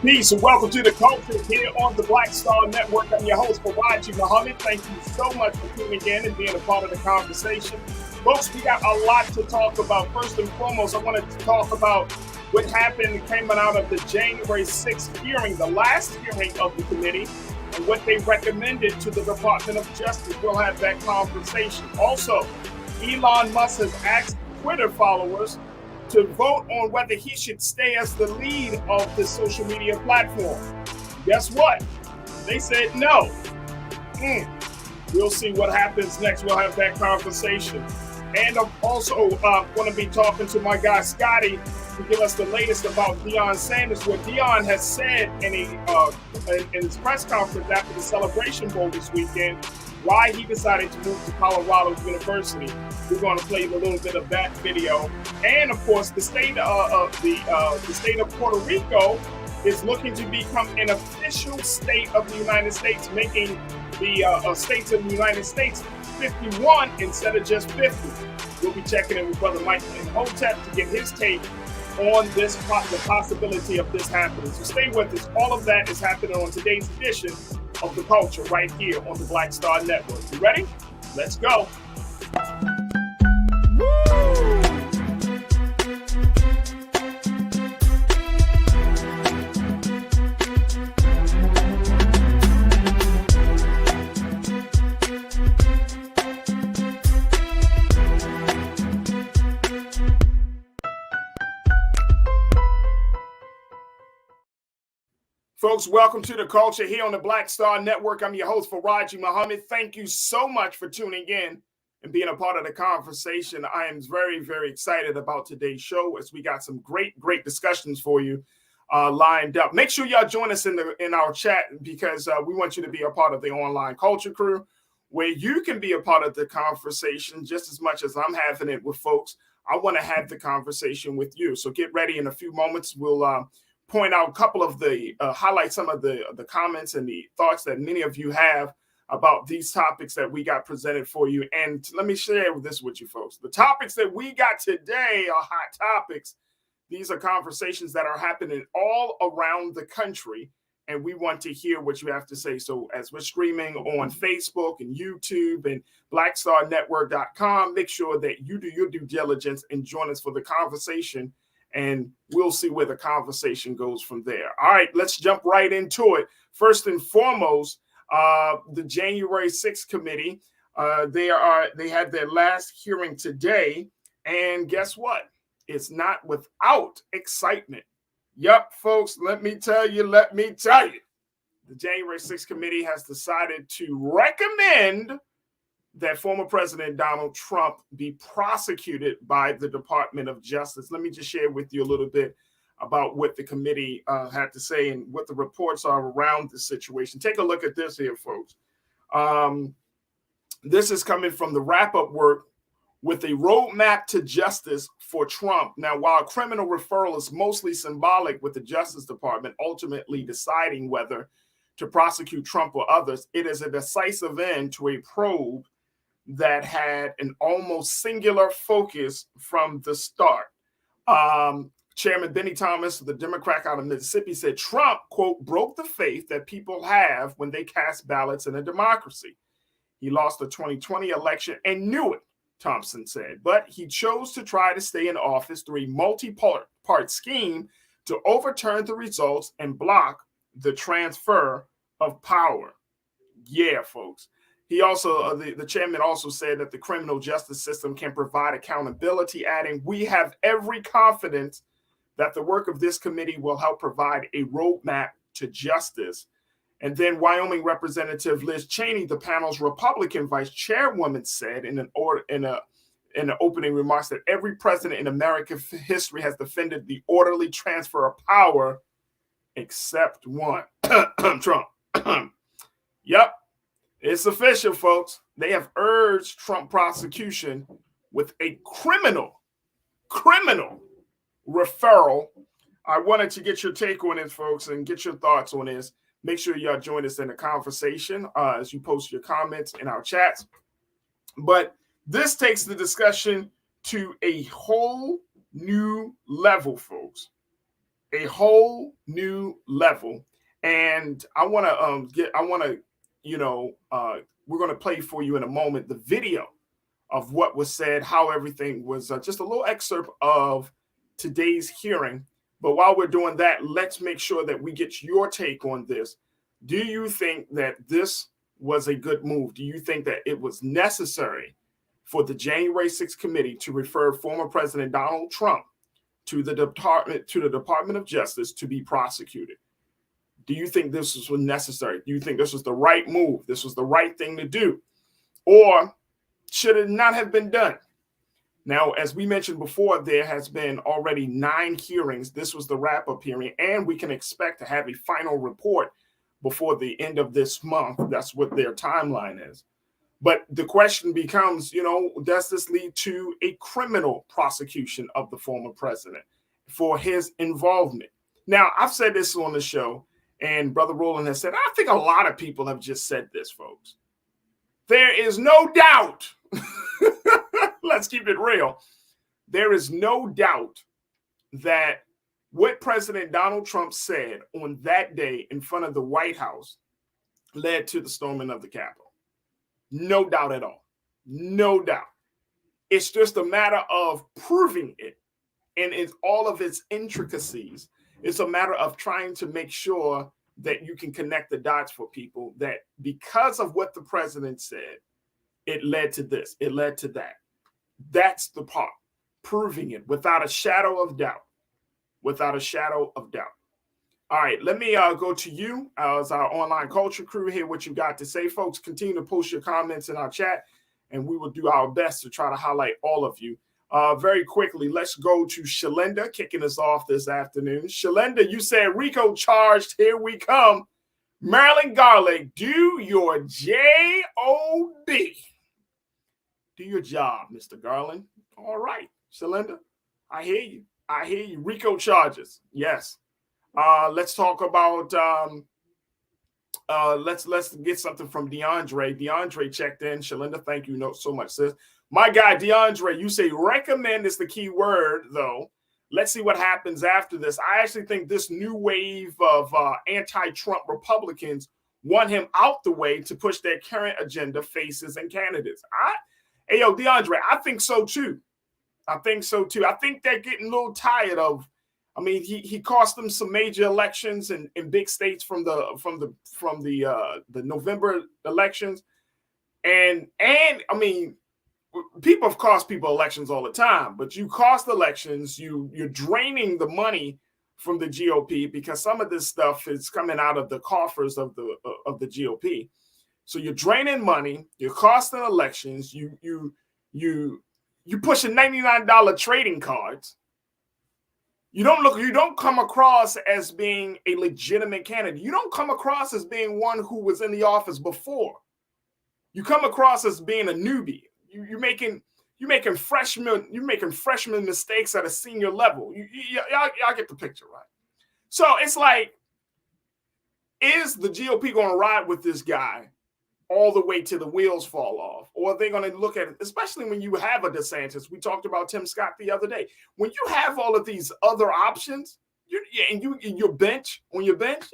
Peace and welcome to the culture here on the Black Star Network. I'm your host, Faraji Muhammad. Thank you so much for tuning in and being a part of the conversation. Folks, we got a lot to talk about. First and foremost, I wanted to talk about what happened coming out of the January 6th hearing, the last hearing of the committee, and what they recommended to the Department of Justice. We'll have that conversation. Also, Elon Musk has asked Twitter followers to vote on whether he should stay as the lead of the social media platform. Guess what? They said no. We'll see what happens next. We'll have that conversation. And I'm also going to be talking to my guy Scotty to give us the latest about Deion Sanders, what Deion has said in his press conference after the Celebration Bowl this weekend, why he decided to move to Colorado University. We're going to play a little bit of that video. And of course, the state of Puerto Rico is looking to become an official state of the United States, making the states of the United States 51 instead of just 50. We'll be checking in with Brother Mike and Hotep to get his take on this, the possibility of this happening. So stay with us. All of that is happening on today's edition of The Culture right here on the Black Star Network. You ready? Let's go. Folks, welcome to The Culture here on the Black Star Network. I'm your host, Faraji Muhammad. Thank you so much for tuning in and being a part of the conversation. I am very, very excited about today's show as we got some great discussions for you lined up. Make sure y'all join us in our chat because we want you to be a part of the online culture crew where you can be a part of the conversation just as much as I'm having it with folks. I want to have the conversation with you. So get ready. In a few moments, we'll point out a couple of highlight some of the comments and the thoughts that many of you have about these topics that we got presented for you. And let me share this with you folks. The topics that we got today are hot topics. These are conversations that are happening all around the country, and we want to hear what you have to say. So as we're streaming on Facebook and YouTube and blackstarnetwork.com, make sure that you do your due diligence and join us for the conversation. And we'll see where the conversation goes from there. All right, let's jump right into it. First and foremost, the January 6th committee, they had their last hearing today. And guess what? It's not without excitement. Yep, folks, let me tell you. The January 6th committee has decided to recommend that former President Donald Trump be prosecuted by the Department of Justice. Let me just share with you a little bit about what the committee had to say and what the reports are around this situation. Take a look at this here, folks. This is coming from the wrap-up work with a roadmap to justice for Trump. Now, while criminal referral is mostly symbolic with the Justice Department ultimately deciding whether to prosecute Trump or others, it is a decisive end to a probe that had an almost singular focus from the start. Chairman Benny Thomas, the Democrat out of Mississippi, said Trump, quote, broke the faith that people have when they cast ballots in a democracy. He lost the 2020 election and knew it, Thompson said, but he chose to try to stay in office through a multi-part scheme to overturn the results and block the transfer of power. Yeah, folks. He also, the chairman also said that the criminal justice system can provide accountability, adding, we have every confidence that the work of this committee will help provide a roadmap to justice. And then Wyoming Representative Liz Cheney, the panel's Republican vice chairwoman, said in an opening remarks that every president in American history has defended the orderly transfer of power except one, Trump. Yep. It's official, folks. They have urged Trump prosecution with a criminal referral. I wanted to get your take on this, folks, and get your thoughts on this. Make sure y'all join us in the conversation as you post your comments in our chats. But this takes the discussion to a whole new level, folks. a whole new level. And I want to we're going to play for you in a moment the video of what was said, how everything was, just a little excerpt of today's hearing. But while we're doing that, let's make sure that we get your take on this. Do you think that this was a good move? Do you think that it was necessary for the January 6th committee to refer former President Donald Trump to the Department of Justice to be prosecuted? Do you think this was necessary? Do you think this was the right move? This was the right thing to do? Or should it not have been done? Now, as we mentioned before, there has been already 9 hearings. This was the wrap-up hearing, and we can expect to have a final report before the end of this month. That's what their timeline is. But the question becomes, does this lead to a criminal prosecution of the former president for his involvement? Now, I've said this on the show, and Brother Roland has said, I think a lot of people have just said this, folks. There is no doubt. Let's keep it real. There is no doubt that what President Donald Trump said on that day in front of the White House led to the storming of the Capitol. No doubt at all. No doubt. It's just a matter of proving it and in all of its intricacies. It's a matter of trying to make sure that you can connect the dots for people, that because of what the president said, it led to this, it led to that. That's the part, proving it without a shadow of doubt. Without a shadow of doubt. All right, let me go to you as our online culture crew. Hear what you got to say, folks. Continue to post your comments in our chat, and we will do our best to try to highlight all of you. Very quickly, let's go to Shalinda kicking us off this afternoon. Shalinda, you said Rico charged. Here we come. Marilyn Garlick, do your J-O-B. Do your job, Mr. Garland. All right, Shalinda, I hear you. I hear you. Rico charges. Yes. Let's talk about let's get something from DeAndre. DeAndre checked in. Shalinda, thank you so much, sis. My guy, DeAndre, you say recommend is the key word, though. Let's see what happens after this. I actually think this new wave of anti-Trump Republicans want him out the way to push their current agenda, faces, and candidates. Hey, yo, DeAndre, I think so, too. I think so, too. I think they're getting a little tired of, he cost them some major elections in big states from the November elections. And people have cost people elections all the time, but you cost elections, you're draining the money from the GOP because some of this stuff is coming out of the coffers of the GOP. So you're draining money, you're costing elections, you pushing $99 trading cards. You don't come across as being a legitimate candidate. You don't come across as being one who was in the office before. You come across as being a newbie. You're making freshman mistakes at a senior level. Y'all get the picture, right? So it's like, is the GOP going to ride with this guy all the way till the wheels fall off? Or are they going to look at it, especially when you have a DeSantis? We talked about Tim Scott the other day. When you have all of these other options, your bench, you're like,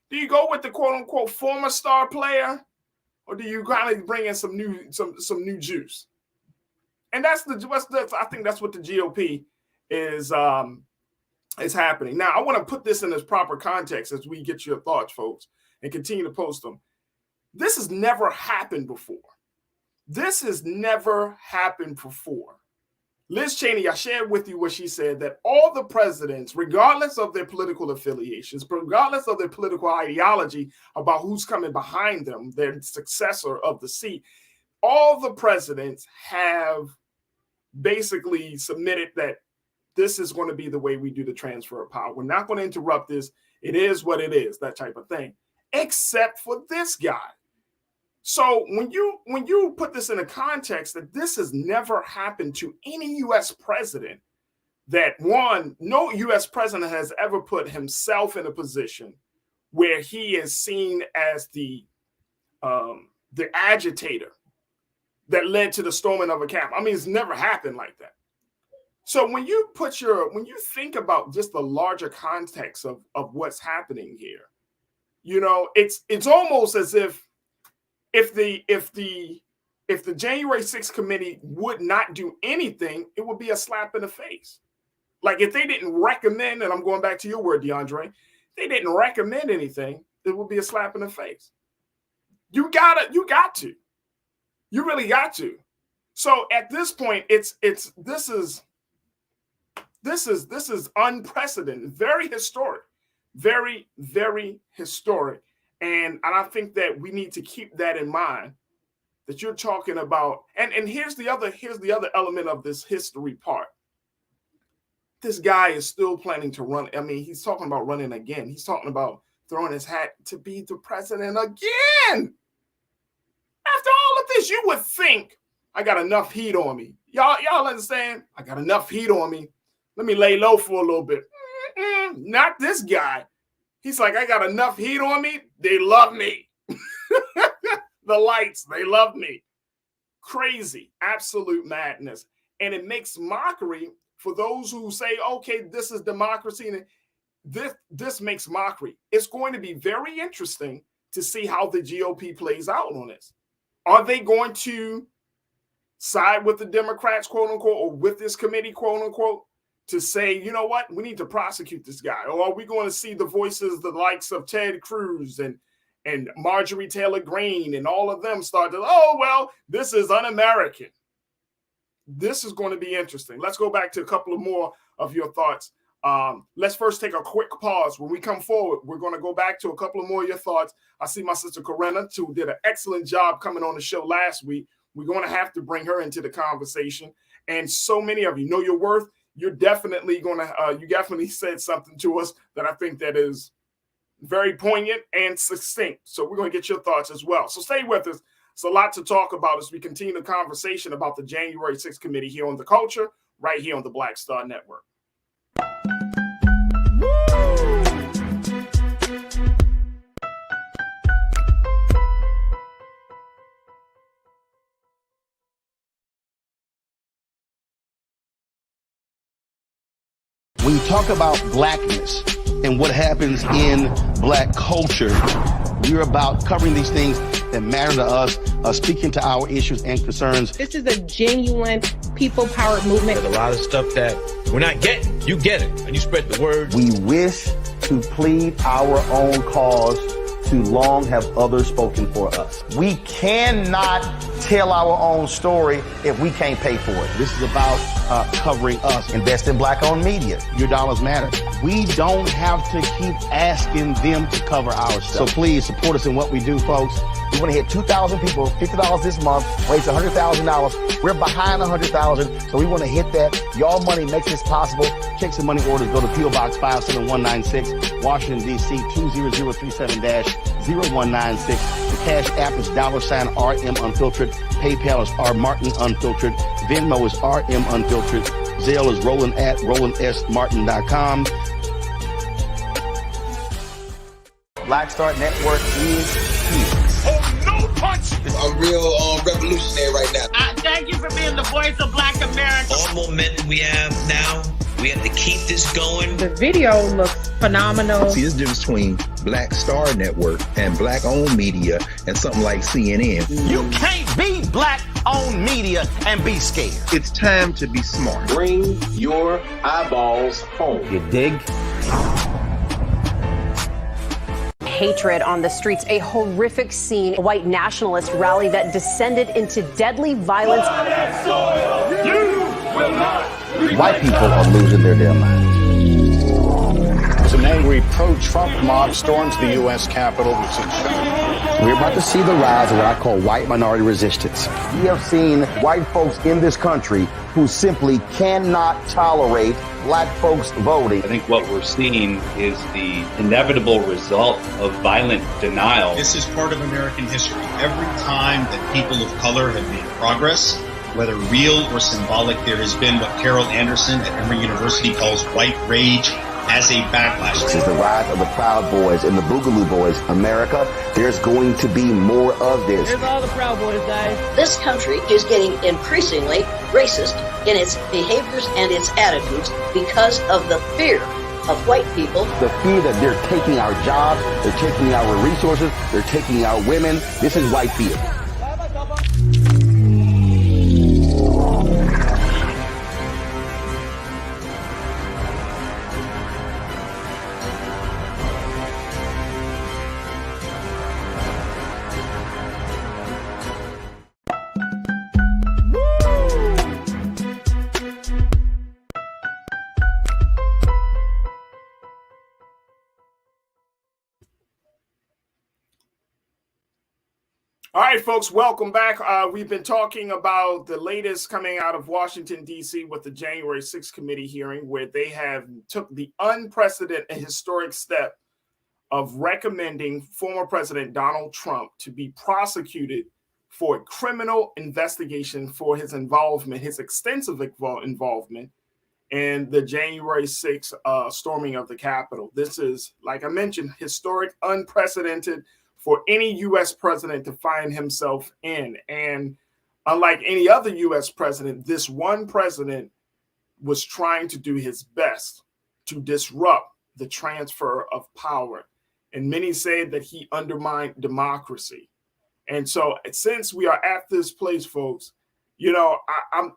do you go with the quote unquote former star player, or do you kind of bring in some new juice? And I think that's what the GOP is happening. Now, I want to put this in its proper context as we get your thoughts, folks, and continue to post them. This has never happened before. This has never happened before. Liz Cheney, I shared with you what she said, that all the presidents, regardless of their political affiliations, regardless of their political ideology about who's coming behind them, their successor of the seat, all the presidents have basically submitted that this is going to be the way we do the transfer of power. We're not going to interrupt this. It is what it is, that type of thing, except for this guy. So when you put this in a context that this has never happened to any U.S. president, that no U.S. president has ever put himself in a position where he is seen as the agitator that led to the storming of a Capitol. It's never happened like that. So when you think about just the larger context of what's happening here, it's almost as if the January 6th committee would not do anything, it would be a slap in the face. Like if they didn't recommend, and I'm going back to your word, DeAndre, if they didn't recommend anything, it would be a slap in the face. You got to. You really got to. So at this point, this is unprecedented, very historic, very, very historic. And I think that we need to keep that in mind, that you're talking about. And here's the other element of this history part. This guy is still planning to run. I mean, he's talking about running again. He's talking about throwing his hat to be the president again. After all of this, you would think, I got enough heat on me. Y'all understand? I got enough heat on me. Let me lay low for a little bit. Not this guy. He's like, I got enough heat on me. They love me. The lights, they love me. Crazy, absolute madness. And it makes mockery for those who say, okay, this is democracy. And this makes mockery. It's going to be very interesting to see how the GOP plays out on this. Are they going to side with the Democrats, quote unquote, or with this committee, quote unquote, to say, you know what, we need to prosecute this guy? Or are we going to see the voices, the likes of Ted Cruz and Marjorie Taylor Greene and all of them start to, oh, well, this is un-American. This is going to be interesting. Let's go back to a couple of more of your thoughts. Let's first take a quick pause. When we come forward, we're going to go back to a couple of more of your thoughts. I see my sister Corinna, who did an excellent job coming on the show last week. We're going to have to bring her into the conversation. And so many of you know your worth. You're definitely going to, you definitely said something to us that I think that is very poignant and succinct. So we're going to get your thoughts as well. So stay with us. It's a lot to talk about as we continue the conversation about the January 6th committee here on The Culture, right here on the Black Star Network. When you talk about blackness and what happens in black culture, we're about covering these things that matter to us, speaking to our issues and concerns. This is a genuine people-powered movement. There's a lot of stuff that we're not getting. You get it, and you spread the word. We wish to plead our own cause. Too long have others spoken for us. We cannot tell our own story if we can't pay for it. This is about covering us. Invest in black-owned media. Your dollars matter. We don't have to keep asking them to cover our stuff. So please support us in what we do, folks. We want to hit 2,000 people, $50 this month, raise $100,000. We're behind 100,000, so we want to hit that. Y'all money makes this possible. Check some money orders. Go to P.O. Box 57196, Washington, D.C. 20037-0196. The Cash App is $RM Unfiltered. PayPal is R Martin Unfiltered. Venmo is RM Unfiltered. Zelle is Roland at RolandSMartin.com. Black Star Network is here. Oh, no punch! I'm real revolutionary right now. Thank you for being the voice of Black America. All momentum we have now, we have to keep this going. The video looks phenomenal. See, there's a difference between Black Star Network and black-owned media and something like CNN. You can't be black-owned media and be scared. It's time to be smart. Bring your eyeballs home. You dig? Hatred on the streets, a horrific scene, a white nationalist rally that descended into deadly violence. White people are losing their damn minds. An angry pro-Trump mob storms the U.S. Capitol. We're about to see the rise of what I call white minority resistance. We have seen white folks in this country who simply cannot tolerate black folks voting. I think what we're seeing is the inevitable result of violent denial. This is part of American history. Every time that people of color have made progress, whether real or symbolic, there has been what Carol Anderson at Emory University calls white rage as a backlash. This is the rise of the Proud Boys and the Boogaloo Boys. America, there's going to be more of this. There's all the Proud Boys, guys. This country is getting increasingly racist in its behaviors and its attitudes because of the fear of white people. The fear that they're taking our jobs, they're taking our resources, they're taking our women. This is white fear. All right, folks, welcome back. We've been talking about the latest coming out of Washington, D.C. with the January 6th committee hearing, where they have took the unprecedented and historic step of recommending former President Donald Trump to be prosecuted for a criminal investigation for his involvement, his extensive involvement in the January 6th storming of the Capitol. This is, like I mentioned, historic, unprecedented for any U.S. president to find himself in. And unlike any other U.S. president, this one president was trying to do his best to disrupt the transfer of power. And many say that he undermined democracy. And so since we are at this place, folks, you know, I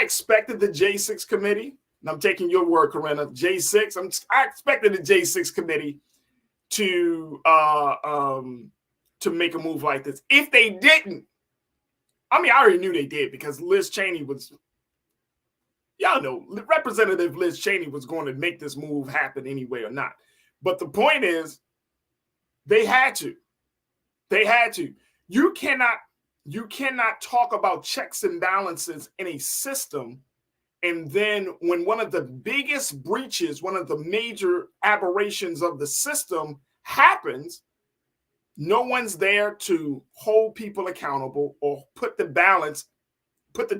expected the J6 committee, and I'm taking your word, Corinna, J6, I expected the J6 committee to make a move like this. If they didn't, I mean, I already knew they did because Liz Cheney was, y'all know, Representative Liz Cheney was going to make this move happen anyway or not. But the point is, they had to. They had to. You cannot talk about checks and balances in a system, and then when one of the biggest breaches, one of the major aberrations of the system happens, no one's there to hold people accountable or put the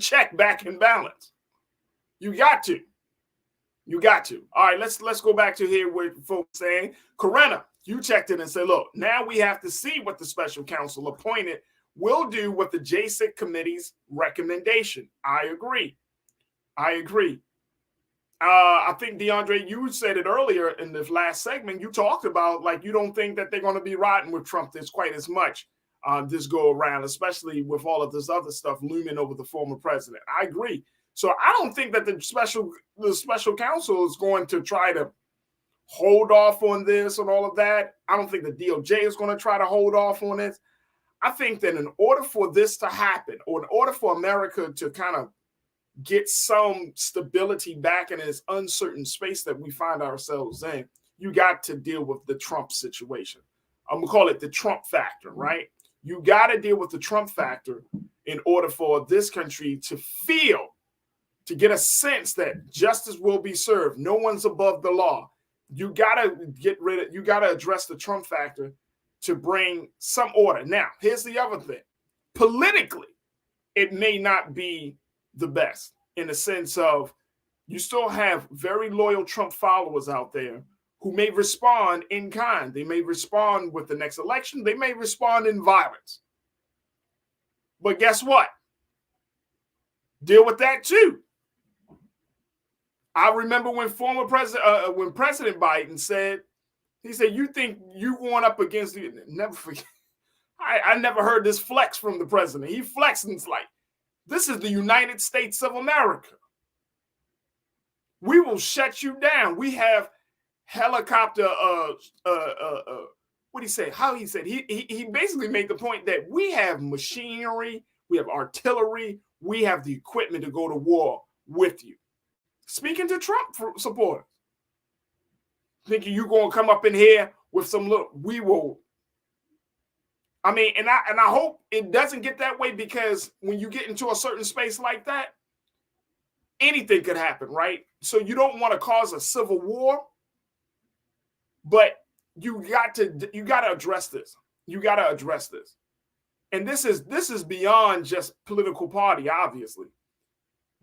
check back in balance. You got to. You got to. All right, let's go back to here where folks saying, Corinna, you checked in and said, look, now we have to see what the special counsel appointed will do with the J6 committee's recommendation. I agree. I think, DeAndre, you said it earlier in this last segment. You talked about, like, you don't think that they're going to be riding with Trump this quite as much this go around, especially with all of this other stuff looming over the former president. I agree. So I don't think that the special counsel is going to try to hold off on this and all of that. I don't think the DOJ is going to try to hold off on it. I think that in order for this to happen, or in order for America to kind of get some stability back in this uncertain space that we find ourselves in, you got to deal with the Trump situation. I'm going to call it the Trump factor, right? You got to deal with the Trump factor in order for this country to get a sense that justice will be served. No one's above the law. You got to address the Trump factor to bring some order. Now, here's the other thing. Politically, it may not be the best in the sense of you still have very loyal Trump followers out there who may respond in kind. They may respond with the next election. They may respond in violence. But guess what? Deal with that too. I remember when President Biden said, he said, you think you going up against the, never forget. I never heard this flex from the president. He flexed and it's like, this is the United States of America. We will shut you down. We have helicopter, what he said, how he said, he basically made the point that we have machinery, we have artillery, we have the equipment to go to war with you. Speaking to Trump supporters, thinking you're going to come up in here with some little, we will. I mean, and I hope it doesn't get that way, because when you get into a certain space like that, anything could happen, right? So you don't want to cause a civil war, but you got to address this. You got to address this. And this is beyond just political party, obviously.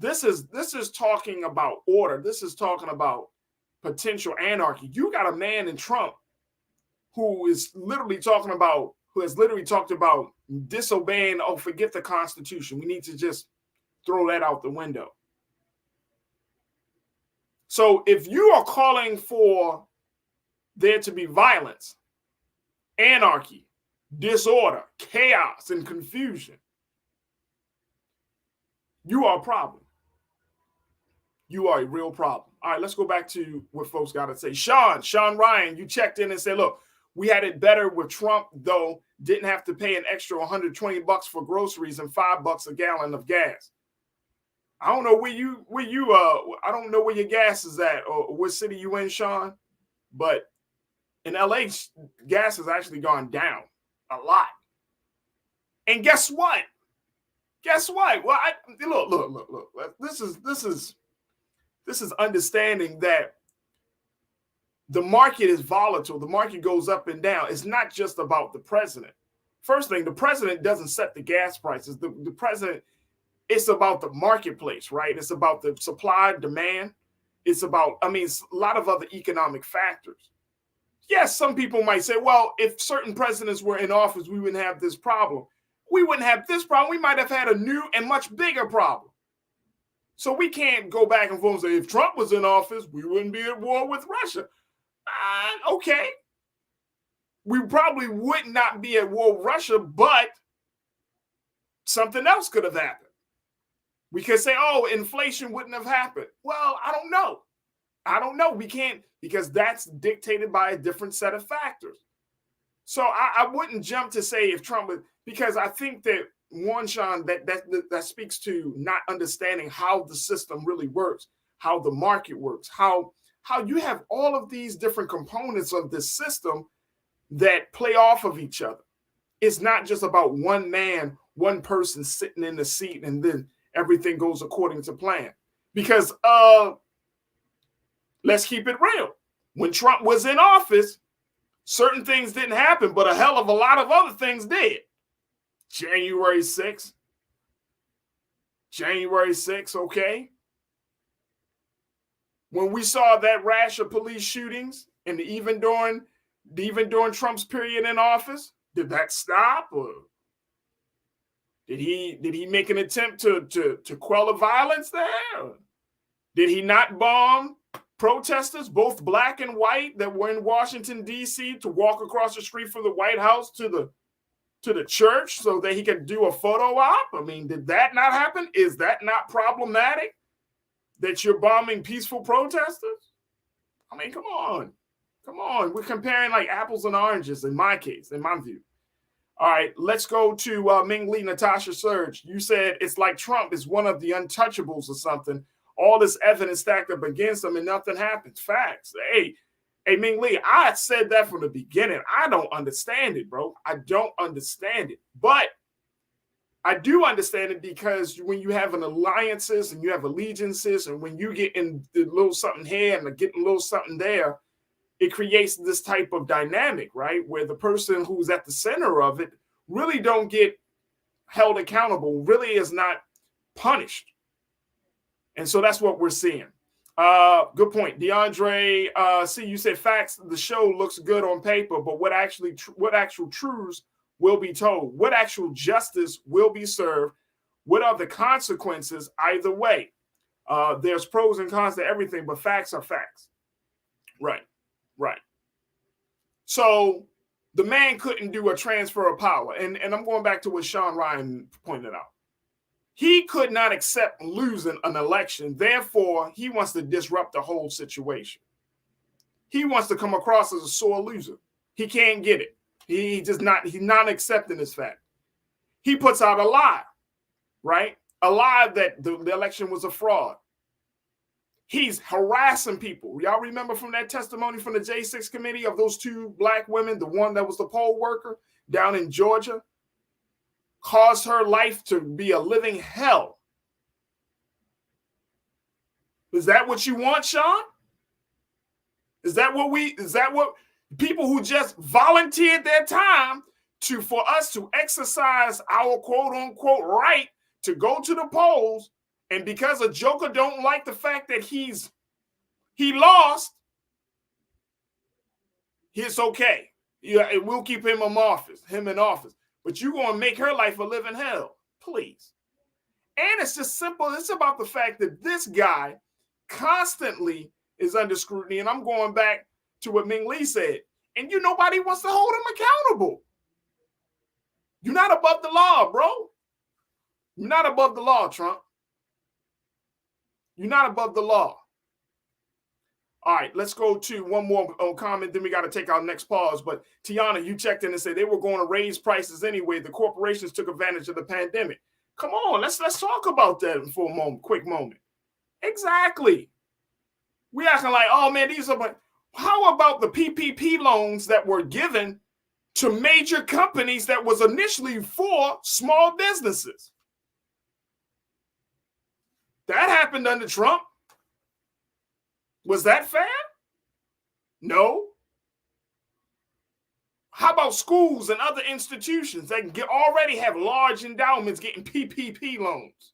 This is talking about order. This is talking about potential anarchy. You got a man in Trump who has literally talked about disobeying, oh, forget the Constitution. We need to just throw that out the window. So if you are calling for there to be violence, anarchy, disorder, chaos, and confusion, you are a problem. You are a real problem. All right, let's go back to what folks got to say. Sean Ryan, you checked in and said, look, we had it better with Trump, though, didn't have to pay an extra $120 for groceries and $5 a gallon of gas. I don't know I don't know where your gas is at or what city you in, Sean, but in LA, gas has actually gone down a lot. And guess what? Well, look. This is understanding that the market is volatile. The market goes up and down. It's not just about the president. First thing, the president doesn't set the gas prices. The president, it's about the marketplace, right? It's about the supply, demand. It's about, a lot of other economic factors. Yes, some people might say, well, if certain presidents were in office, we wouldn't have this problem. We wouldn't have this problem. We might have had a new and much bigger problem. So we can't go back and forth and say, if Trump was in office, we wouldn't be at war with Russia. Okay. We probably would not be at war with Russia, but something else could have happened. We could say, oh, inflation wouldn't have happened. Well, I don't know. We can't, because that's dictated by a different set of factors. So I wouldn't jump to say if Trump was, because I think that one, Sean, that speaks to not understanding how the system really works, how the market works, how you have all of these different components of this system that play off of each other. It's not just about one man, one person sitting in the seat and then everything goes according to plan. Because let's keep it real. When Trump was in office, certain things didn't happen, but a hell of a lot of other things did. January 6th, okay? When we saw that rash of police shootings, and even during Trump's period in office, did that stop, or did he make an attempt to quell the violence there? Did he not bomb protesters, both black and white, that were in Washington, D.C. to walk across the street from the White House to the church so that he could do a photo op? Did that not happen? Is that not problematic that you're bombing peaceful protesters? Come on. We're comparing like apples and oranges in my case, in my view. All right, let's go to Ming Lee, Natasha Surge. You said it's like Trump is one of the untouchables or something. All this evidence stacked up against him and nothing happens. Facts. Hey, Ming Lee, I said that from the beginning. I don't understand it, bro. I don't understand it. But I do understand it because when you have an alliances and you have allegiances, and when you get in a little something here and get a little something there, it creates this type of dynamic, right? Where the person who's at the center of it really don't get held accountable, really is not punished. And so that's what we're seeing. Good point. DeAndre, see, you said facts, the show looks good on paper, but what actual truths will be told? What actual justice will be served? What are the consequences either way? There's pros and cons to everything, but facts are facts. Right. So the man couldn't do a transfer of power. And I'm going back to what Sean Ryan pointed out. He could not accept losing an election. Therefore, he wants to disrupt the whole situation. He wants to come across as a sore loser. He can't get it. He's not accepting this fact. He puts out a lie, right? A lie that the election was a fraud. He's harassing people. Y'all remember from that testimony from the J6 committee of those two black women, the one that was the poll worker down in Georgia, caused her life to be a living hell. Is that what you want, Sean? Is that what people who just volunteered their time for us to exercise our quote unquote right to go to the polls And because a joker don't like the fact that he lost, it's okay. Yeah, it will keep him in office. But you're going to make her life a living hell. Please. And it's just simple. It's about the fact that this guy constantly is under scrutiny. And I'm going back to what Ming Lee said. And nobody wants to hold him accountable. You're not above the law, bro. You're not above the law, Trump. You're not above the law. All right, let's go to one more comment. Then we got to take our next pause. But Tiana, you checked in and said they were going to raise prices anyway. The corporations took advantage of the pandemic. Come on, let's talk about that for a moment, quick moment. Exactly. We acting like, oh man, these are. How about the PPP loans that were given to major companies that was initially for small businesses? That happened under Trump. Was that fair? No. How about schools and other institutions that already have large endowments getting PPP loans?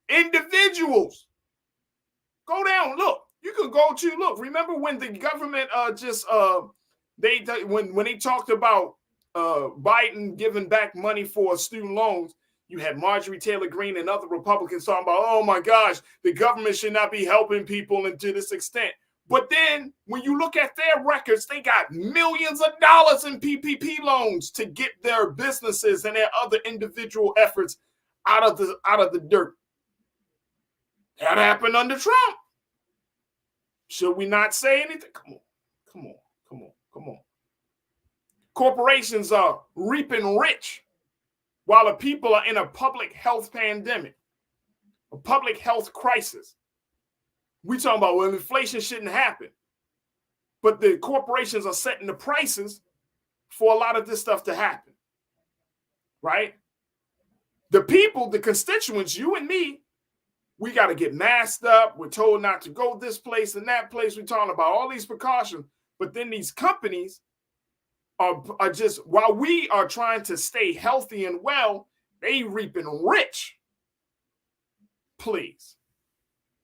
Individuals. Go down, look. You could go to, look, remember when the government when they talked about Biden giving back money for student loans, you had Marjorie Taylor Greene and other Republicans talking about, oh my gosh, the government should not be helping people and to this extent. But then when you look at their records, they got millions of dollars in PPP loans to get their businesses and their other individual efforts out of the dirt. That happened under Trump. Should we not say anything? Come on. Corporations are reaping rich while the people are in a public health pandemic, a public health crisis. We talking about, well, inflation shouldn't happen. But the corporations are setting the prices for a lot of this stuff to happen. Right? The people, the constituents, you and me, we got to get masked up. We're told not to go this place and that place. We're talking about all these precautions. But then these companies are just, while we are trying to stay healthy and well, they reaping rich. Please.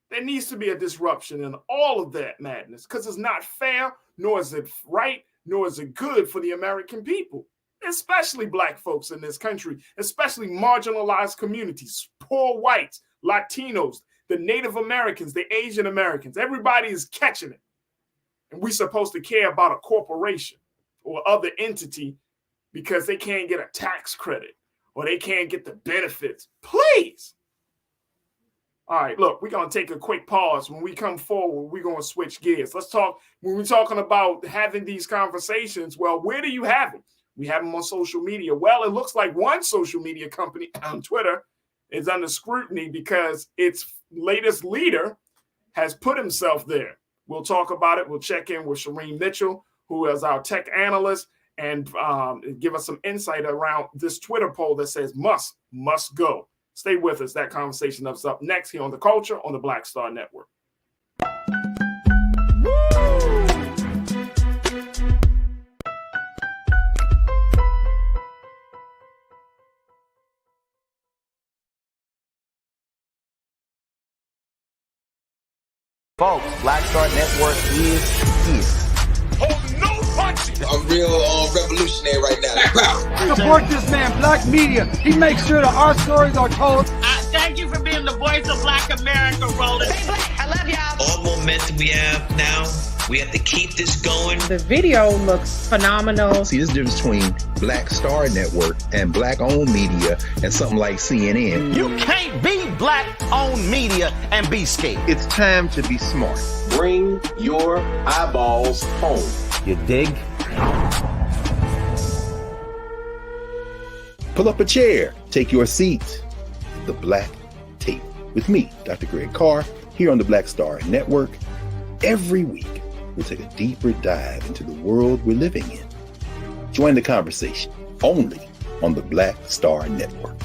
There needs to be a disruption in all of that madness because it's not fair, nor is it right, nor is it good for the American people, especially Black folks in this country, especially marginalized communities, poor whites, Latinos, the Native Americans, the Asian Americans. Everybody is catching it. And we're supposed to care about a corporation or other entity because they can't get a tax credit or they can't get the benefits. Please. All right, look, we're going to take a quick pause. When we come forward, we're going to switch gears. Let's talk. When we're talking about having these conversations, well, where do you have them? We have them on social media. Well, it looks like one social media company on Twitter is under scrutiny because its latest leader has put himself there. We'll talk about it. We'll check in with Shireen Mitchell, who is our tech analyst, and give us some insight around this Twitter poll that says Musk must go. Stay with us. That conversation is up next here on The Culture on the Black Star Network. Folks, Black Star Network is here. Oh, no punching! I'm real revolutionary right now. Support this man, Black Media. He makes sure that our stories are told. Thank you for being the voice of Black America, Roland. Stay black. I love y'all. All momentum we have now, we have to keep this going. The video looks phenomenal. See, there's a difference between Black Star Network and Black-owned media and something like CNN. You can't be Black-owned media and be scared. It's time to be smart. Bring your eyeballs home. You dig? Pull up a chair. Take your seat. The Black Tape with me, Dr. Greg Carr, here on the Black Star Network. Every week, we'll take a deeper dive into the world we're living in. Join the conversation only on the Black Star Network.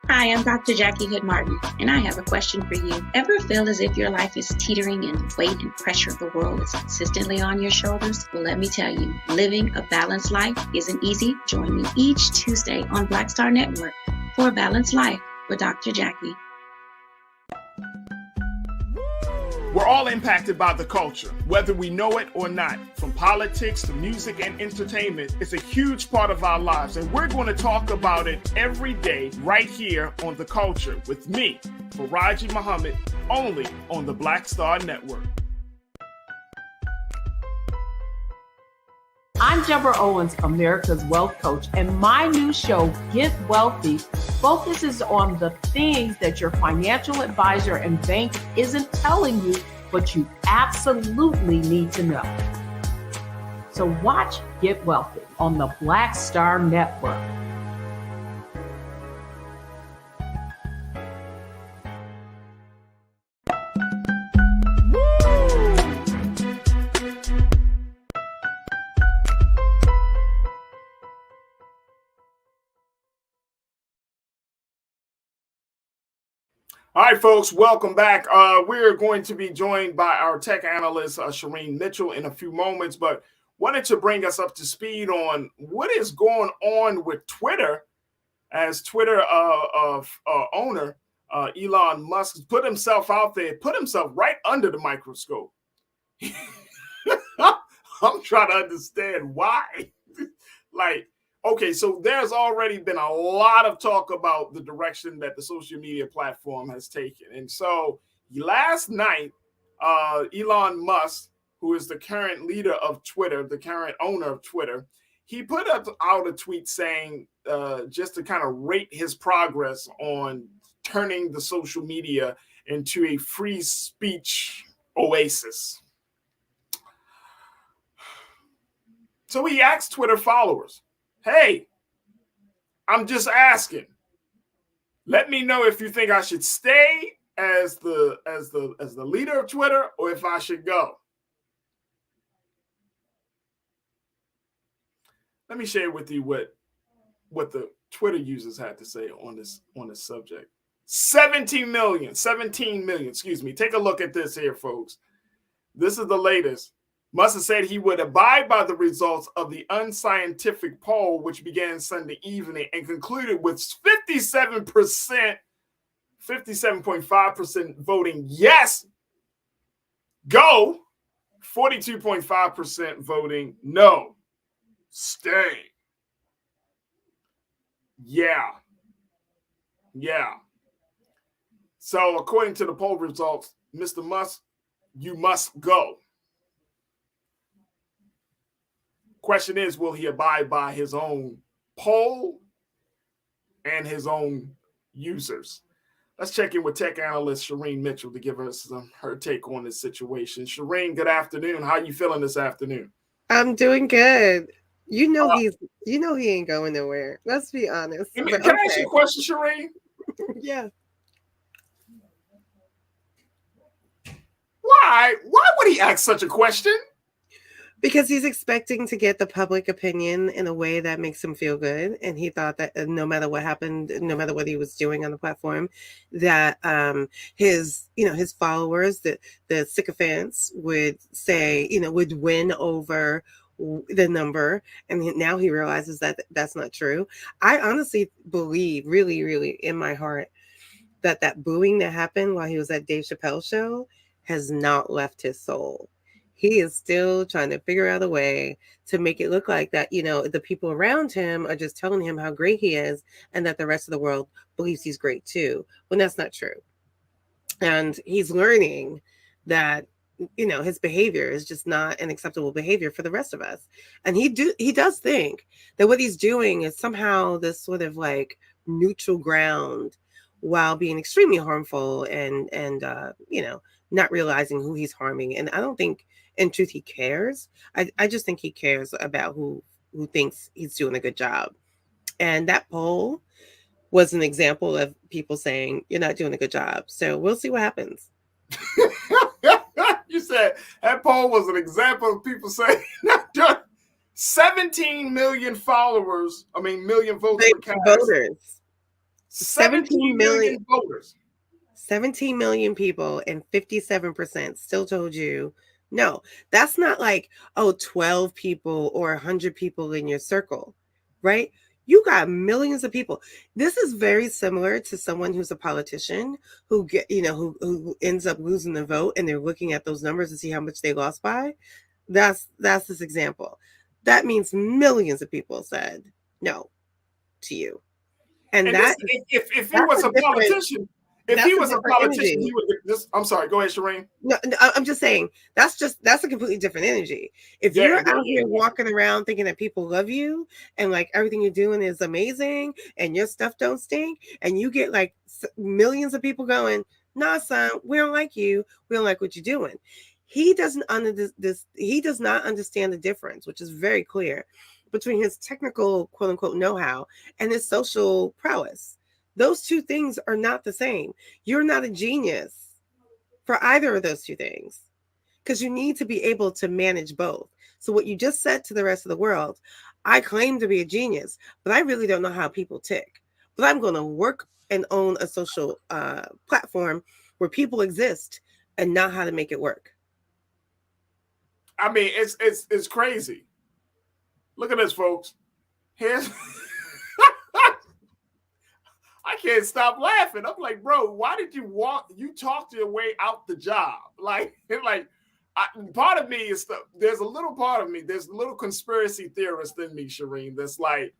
Hi, I'm Dr. Jackie Hood Martin, and I have a question for you. Ever feel as if your life is teetering and the weight and pressure of the world is consistently on your shoulders? Well, let me tell you, living a balanced life isn't easy. Join me each Tuesday on Black Star Network for A Balanced Life with Dr. Jackie. We're all impacted by the culture, whether we know it or not. From politics to music and entertainment, it's a huge part of our lives, and we're going to talk about it every day right here on The Culture with me, Faraji Muhammad, only on the Black Star Network. I'm Deborah Owens, America's Wealth Coach, and my new show, Get Wealthy, focuses on the things that your financial advisor and bank isn't telling you, but you absolutely need to know. So watch Get Wealthy on the Black Star Network. All right, folks, welcome back. We're going to be joined by our tech analyst, Shireen Mitchell, in a few moments, but wanted to bring us up to speed on what is going on with Twitter, as Twitter owner Elon Musk put himself out there, put himself right under the microscope. I'm trying to understand why. Okay, so there's already been a lot of talk about the direction that the social media platform has taken. And so last night, Elon Musk, who is the current leader of Twitter, the current owner of Twitter, he put out a tweet saying, just to kind of rate his progress on turning the social media into a free speech oasis. So he asked Twitter followers, hey, I'm just asking. Let me know if you think I should stay as the leader of Twitter or if I should go. Let me share with you what the Twitter users had to say on this subject. 17 million. Excuse me. Take a look at this here, folks. This is the latest. Musk has said he would abide by the results of the unscientific poll, which began Sunday evening and concluded with 57.5% voting yes, go, 42.5% voting no, stay. Yeah. So according to the poll results, Mr. Musk, you must go. Question is, will he abide by his own poll and his own users? Let's check in with tech analyst Shireen Mitchell to give us her take on this situation. Shireen, good afternoon. How are you feeling this afternoon? I'm doing good. He ain't going nowhere. Let's be honest. Can I ask you a question, Shireen? Yeah. Why would he ask such a question? Because he's expecting to get the public opinion in a way that makes him feel good. And he thought that no matter what happened, no matter what he was doing on the platform, that his followers, the sycophants would say, would win over the number. And now he realizes that that's not true. I honestly believe, really, really in my heart, that booing that happened while he was at Dave Chappelle's show has not left his soul. He is still trying to figure out a way to make it look like that, the people around him are just telling him how great he is and that the rest of the world believes he's great too, when that's not true. And he's learning that, his behavior is just not an acceptable behavior for the rest of us. And he does think that what he's doing is somehow this sort of like neutral ground while being extremely harmful and not realizing who he's harming. And I don't think, in truth, he cares. I just think he cares about who thinks he's doing a good job. And that poll was an example of people saying, you're not doing a good job. So we'll see what happens. You said that poll was an example of people saying, 17 million followers, million votes were cast. Voters. 17 million voters. 17 million people and 57% still told you no. That's not like, 12 people or 100 people in your circle, right? You got millions of people. This is very similar to someone who's a politician who who ends up losing the vote, and they're looking at those numbers to see how much they lost by. That's this example. That means millions of people said no to you. And this, that if he was a politician, energy. he would just. I'm sorry. Go ahead, Shireen. No, I'm just saying that's a completely different energy. If you're out here walking around thinking that people love you and like everything you're doing is amazing and your stuff don't stink, and you get like millions of people going, "Nah, son, we don't like you. We don't like what you're doing." He doesn't he does not understand the difference, which is very clear, between his technical quote unquote know-how and his social prowess. Those two things are not the same. You're not a genius for either of those two things, because you need to be able to manage both. So what you just said to the rest of the world, I claim to be a genius, but I really don't know how people tick. But I'm going to work and own a social platform where people exist and know how to make it work. I mean, it's crazy. Look at this, folks. Here's I can't stop laughing. I'm like, bro, why did you talked your way out the job? Part of me is there's a little part of me, there's a little conspiracy theorist in me, Shireen, that's like,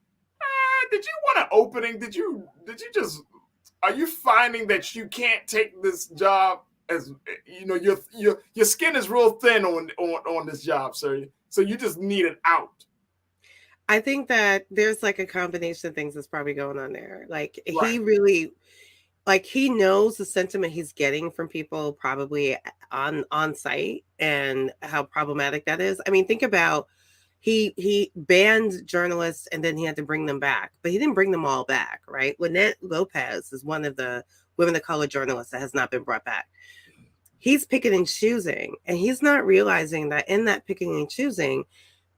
did you want an opening? Did you just, are you finding that you can't take this job as, you know, your skin is real thin on this job, sir. So you just need it out. I think that there's like a combination of things that's probably going on there. Like right. He really, like he knows the sentiment he's getting from people probably on site and how problematic that is. I mean, think about he banned journalists and then he had to bring them back, but he didn't bring them all back, right? Lynette Lopez is one of the women of color journalists that has not been brought back. He's picking and choosing, and he's not realizing that in that picking and choosing,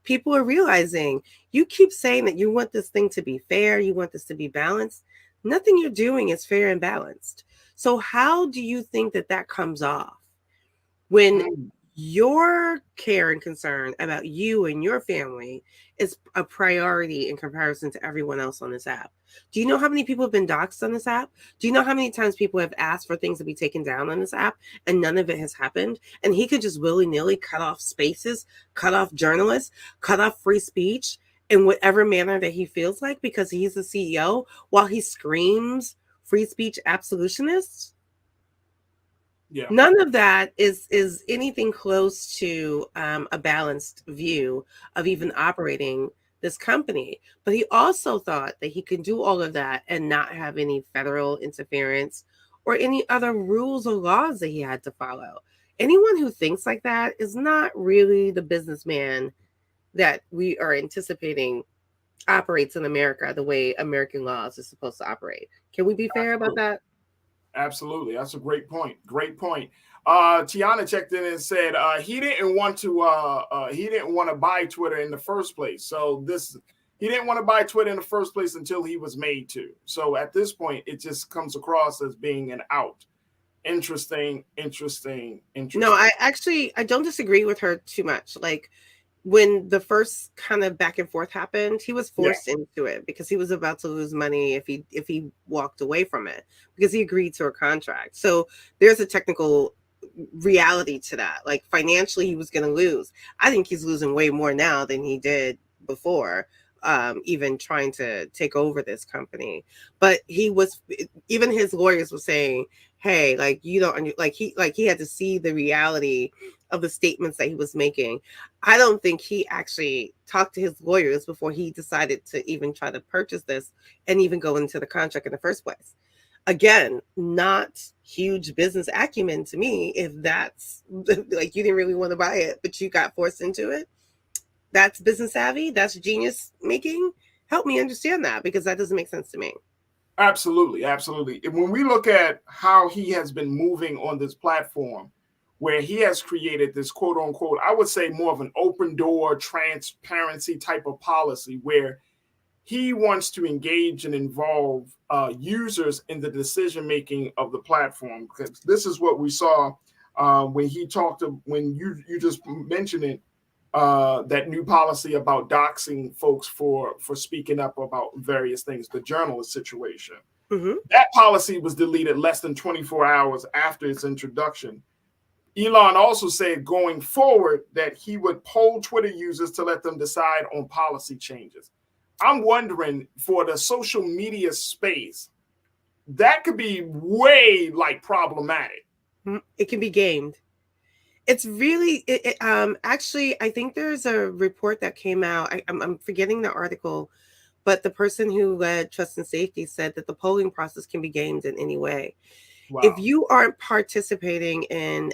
people are realizing you keep saying that you want this thing to be fair, you want this to be balanced. Nothing you're doing is fair and balanced. So how do you think that comes off when your care and concern about you and your family is a priority in comparison to everyone else on this app? Do you know how many people have been doxxed on this app? Do you know how many times people have asked for things to be taken down on this app and none of it has happened? And he could just willy-nilly cut off spaces, cut off journalists, cut off free speech in whatever manner that he feels like because he's the CEO while he screams free speech absolutionists? Yeah. None of that is anything close to a balanced view of even operating this company. But he also thought that he could do all of that and not have any federal interference or any other rules or laws that he had to follow. Anyone who thinks like that is not really the businessman that we are anticipating operates in America the way American laws are supposed to operate. Can we be fair about that? Absolutely. That's a great point. Great point. Tiana checked in and said he didn't want to buy Twitter in the first place. So he didn't want to buy Twitter in the first place until he was made to. So at this point, it just comes across as being an out. Interesting. No, I don't disagree with her too much. Like when the first kind of back and forth happened, he was forced into it because he was about to lose money if he walked away from it because he agreed to a contract. So there's a technical reality to that. Like financially, he was going to lose. I think he's losing way more now than he did before, even trying to take over this company. But even his lawyers were saying, hey, like you don't he had to see the reality of the statements that he was making. I don't think he actually talked to his lawyers before he decided to even try to purchase this and even go into the contract in the first place. Again, not huge business acumen to me if that's like you didn't really want to buy it, but you got forced into it. That's business savvy. That's genius making. Help me understand that because that doesn't make sense to me. Absolutely. When we look at how he has been moving on this platform, where he has created this quote unquote, I would say more of an open door transparency type of policy where he wants to engage and involve users in the decision making of the platform. Because this is what we saw when he talked to, when you just mentioned it, that new policy about doxing folks for speaking up about various things, the journalist situation. Mm-hmm. That policy was deleted less than 24 hours after its introduction. Elon also said going forward that he would poll Twitter users to let them decide on policy changes. I'm wondering, for the social media space, that could be way problematic. It can be gamed. It's really, actually, I think there's a report that came out. I'm forgetting the article, but the person who led Trust and Safety said that the polling process can be gamed in any way. Wow. If you aren't participating in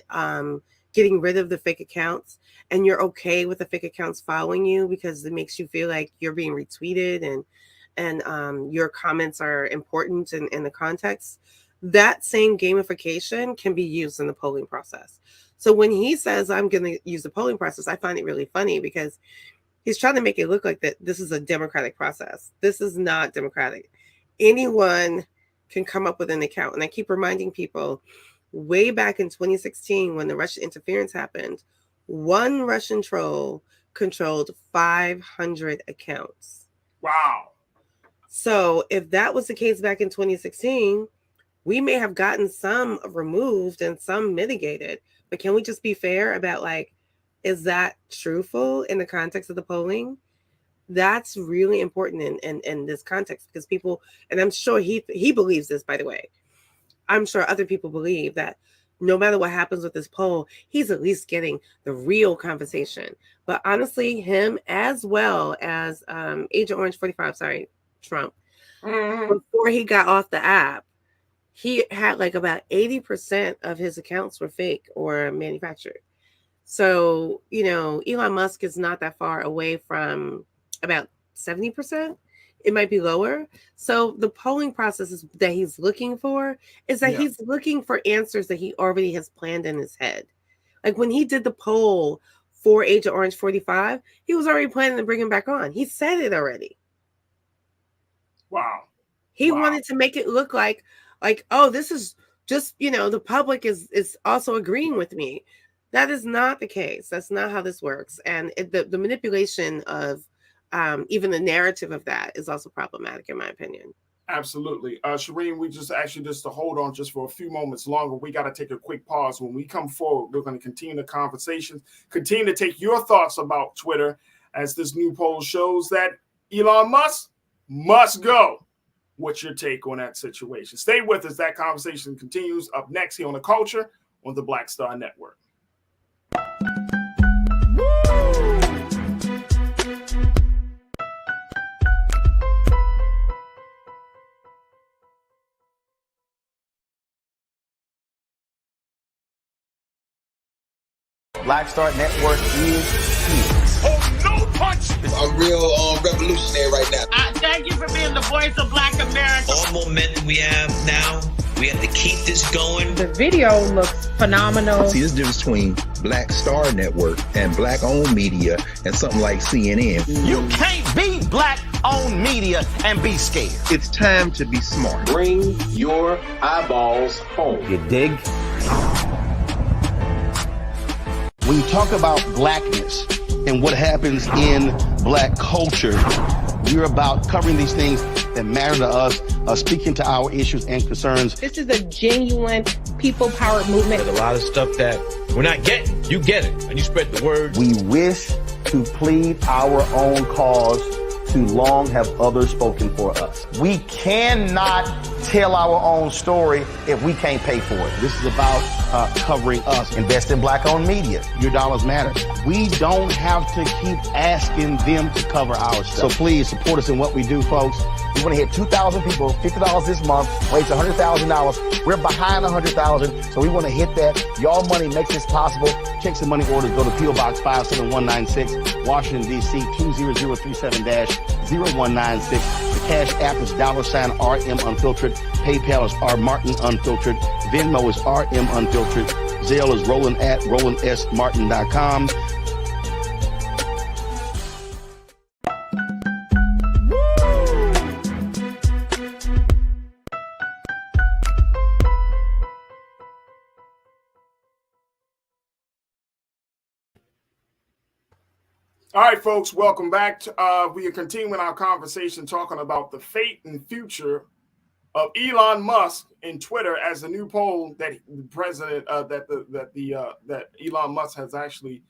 getting rid of the fake accounts, and you're okay with the fake accounts following you because it makes you feel like you're being retweeted and your comments are important in the context, that same gamification can be used in the polling process. So when he says, I'm going to use the polling process, I find it really funny because he's trying to make it look like that this is a democratic process. This is not democratic. Anyone can come up with an account. And I keep reminding people, way back in 2016, when the Russian interference happened, one Russian troll controlled 500 accounts. Wow. So if that was the case back in 2016, we may have gotten some removed and some mitigated. But can we just be fair about, like, is that truthful in the context of the polling? That's really important in this context, because people, and I'm sure he believes this, by the way. I'm sure other people believe that no matter what happens with this poll, he's at least getting the real conversation. But honestly, him as well as Agent Orange 45, Trump, before he got off the app, he had like about 80% of his accounts were fake or manufactured. So, Elon Musk is not that far away from about 70%. It might be lower. So the polling process that he's looking for is that he's looking for answers that he already has planned in his head. Like when he did the poll for Agent Orange 45, he was already planning to bring him back on. He said it already. Wow. He wanted to make it look like, oh, this is just, the public is also agreeing with me. That is not the case. That's not how this works. And the manipulation of even the narrative of that is also problematic, in my opinion. Absolutely. Shireen, we just to hold on just for a few moments longer. We got to take a quick pause. When we come forward, we're going to continue the conversation, continue to take your thoughts about Twitter, as this new poll shows that Elon Musk must go. What's your take on that situation? Stay with us. That conversation continues up next here on The Culture on the Black Star Network. Black Star Network is here. Oh, no punch! I'm real revolutionary right now. Thank you for being the voice of Black America. All momentum we have now, we have to keep this going. The video looks phenomenal. See, there's a difference between Black Star Network and black-owned media and something like CNN. You can't be black-owned media and be scared. It's time to be smart. Bring your eyeballs home. You dig? When you talk about blackness and what happens in black culture, we're about covering these things that matter to us, speaking to our issues and concerns. This is a genuine people-powered movement. There's a lot of stuff that we're not getting. You get it, and you spread the word. We wish to plead our own cause. Too long have others spoken for us. We cannot tell our own story if we can't pay for it. This is about covering us. Invest in black-owned media. Your dollars matter. We don't have to keep asking them to cover our stuff. So please support us in what we do, folks. We want to hit 2,000 people, $50 this month, raise $100,000. We're behind 100,000, so we want to hit that. Your money makes this possible. Checks and money orders go to P.O. Box 57196, Washington, D.C. 20037-0196. The Cash App is $RM Unfiltered. PayPal is R Martin Unfiltered. Venmo is RM Unfiltered. Zelle is roland@rolandsmartin.com. All right, folks, welcome back. We are continuing our conversation talking about the fate and future of Elon Musk and Twitter, as a new poll that the president that Elon Musk has actually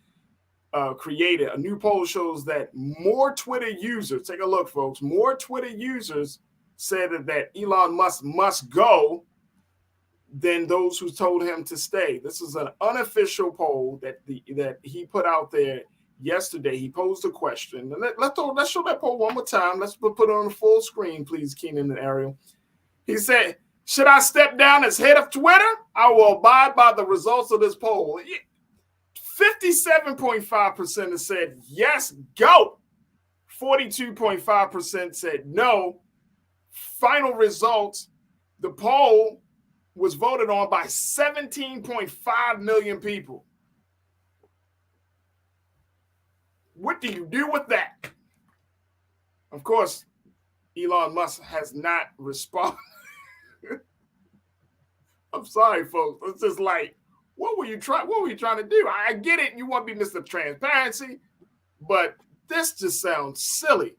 created. A new poll shows that more Twitter users, take a look, folks, more Twitter users said that Elon Musk must go than those who told him to stay. This is an unofficial poll that he put out there yesterday. He posed a question. And let's show that poll one more time. Let's put it on the full screen, please, Keenan and Ariel. He said, should I step down as head of Twitter? I will abide by the results of this poll. 57.5% have said, yes, go. 42.5% said no. Final results, the poll was voted on by 17.5 million people. What do you do with that? Of course, Elon Musk has not responded. I'm sorry, folks. It's just like, what were you trying to do? I get it. You want to be Mr. Transparency, but this just sounds silly.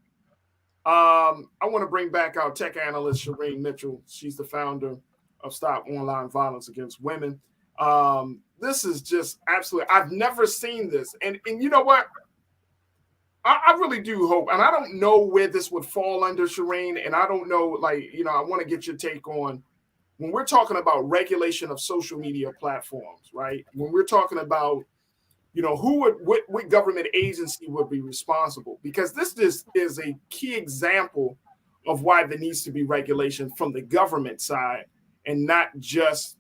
I want to bring back our tech analyst, Shireen Mitchell. She's the founder of Stop Online Violence Against Women. This is just absolutely, I've never seen this. And you know what? I really do hope, and I don't know where this would fall under, Shireen, and I don't know, I want to get your take on when we're talking about regulation of social media platforms, right? When we're talking about, what government agency would be responsible? Because this is a key example of why there needs to be regulation from the government side and not just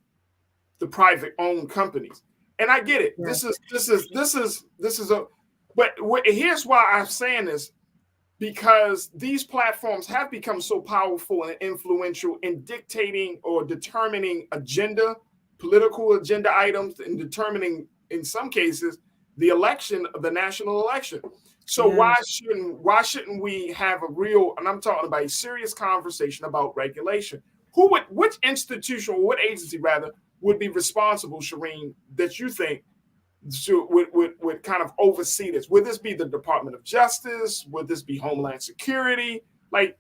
the private owned companies. And I get it. Yeah. But here's why I'm saying this, because these platforms have become so powerful and influential in dictating or determining political agenda items, and determining, in some cases, the national election. So why shouldn't we have a real, and I'm talking about a serious conversation about regulation? Which institution, or what agency rather, would be responsible, Shireen, that you think would kind of oversee this? Would this be the Department of Justice? Would this be Homeland Security? Like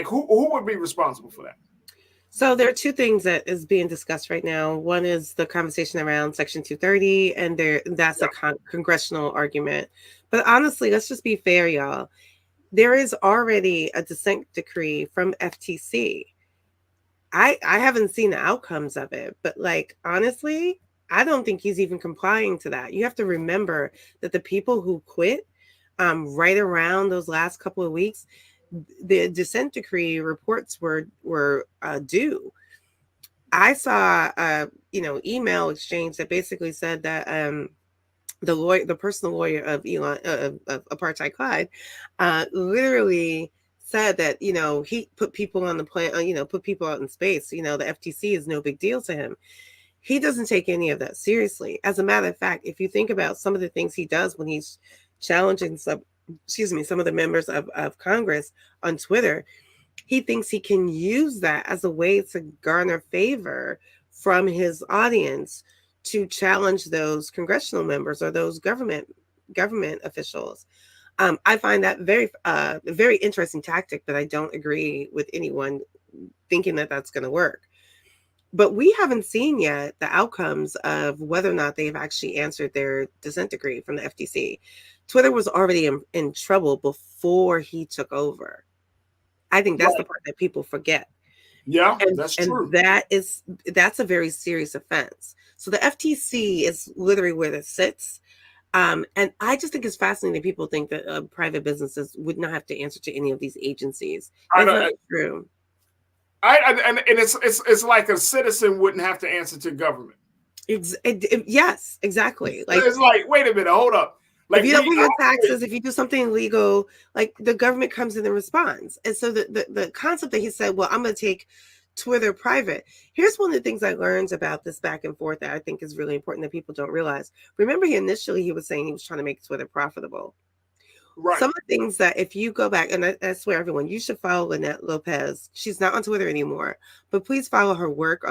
who would be responsible for that? So there are two things that is being discussed right now. One is the conversation around Section 230, and that's a congressional argument. But honestly, let's just be fair, y'all. There is already a dissent decree from FTC. I haven't seen the outcomes of it, but honestly, I don't think he's even complying to that. You have to remember that the people who quit right around those last couple of weeks, the dissent decree reports were due. I saw email exchange that basically said that the personal lawyer of Elon of Apartheid Clyde literally said that he put people on the plane, put people out in space. The FTC is no big deal to him. He doesn't take any of that seriously. As a matter of fact, if you think about some of the things he does when he's challenging some of the members of Congress on Twitter, he thinks he can use that as a way to garner favor from his audience to challenge those congressional members or those government officials. I find that very interesting tactic, but I don't agree with anyone thinking that that's going to work. But we haven't seen yet the outcomes of whether or not they've actually answered their dissent decree from the FTC. Twitter was already in trouble before he took over. I think that's the part that people forget. Yeah, that's true. That's a very serious offense. So the FTC is literally where it sits. And I just think it's fascinating that people think that private businesses would not have to answer to any of these agencies. That's not true. And it's like a citizen wouldn't have to answer to government. Yes, exactly. It's like, wait a minute, hold up. If you don't pay your taxes, if you do something illegal, the government comes in and responds. And so the concept that he said, well, I'm going to take Twitter private. Here's one of the things I learned about this back and forth that I think is really important that people don't realize. Remember, he was saying he was trying to make Twitter profitable. Right. Some of the things that if you go back, and I swear, everyone, you should follow Lynette Lopez. She's not on Twitter anymore, but please follow her work.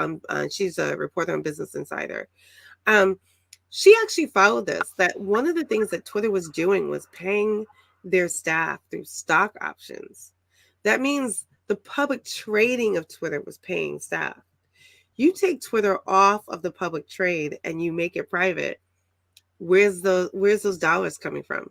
She's a reporter on Business Insider. She actually followed this, that one of the things that Twitter was doing was paying their staff through stock options. That means the public trading of Twitter was paying staff. You take Twitter off of the public trade and you make it private. Where's those dollars coming from?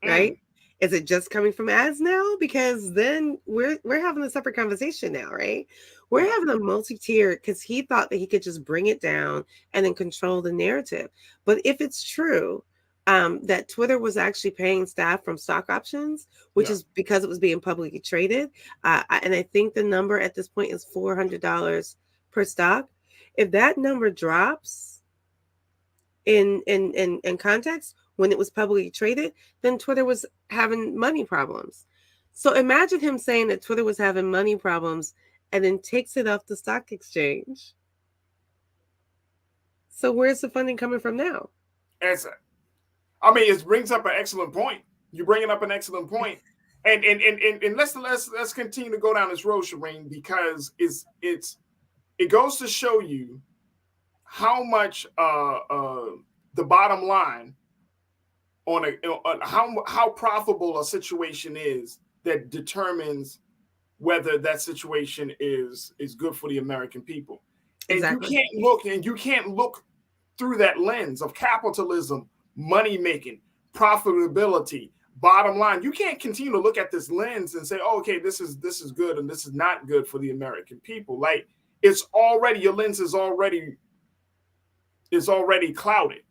Right? Is it just coming from ads now? Because then we're having a separate conversation now, right? We're having a multi-tier, because he thought that he could just bring it down and then control the narrative. But if it's true that Twitter was actually paying staff from stock options, which is because it was being publicly traded, and I think the number at this point is $400 per stock. If that number drops in context, when it was publicly traded, then Twitter was having money problems. So imagine him saying that Twitter was having money problems and then takes it off the stock exchange. So where's the funding coming from now? It brings up an excellent point. You're bringing up an excellent point. And let's continue to go down this road, Shireen, because it goes to show you how much the bottom line on how profitable a situation is that determines whether that situation is good for the American people. And you can't look through that lens of capitalism, money making, profitability, bottom line. You can't continue to look at this lens and say, oh, okay, this is good and this is not good for the American people. Like, your lens is already clouded.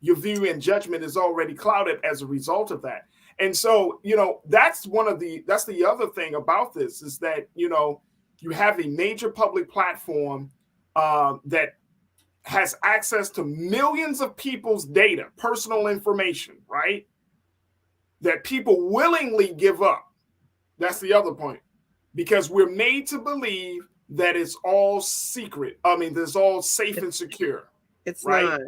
Your view and judgment is already clouded as a result of that. And so, that's the other thing about this is that, you have a major public platform that has access to millions of people's data, personal information, right? That people willingly give up. That's the other point, because we're made to believe that it's all secret. It's all safe and secure. It's right? not.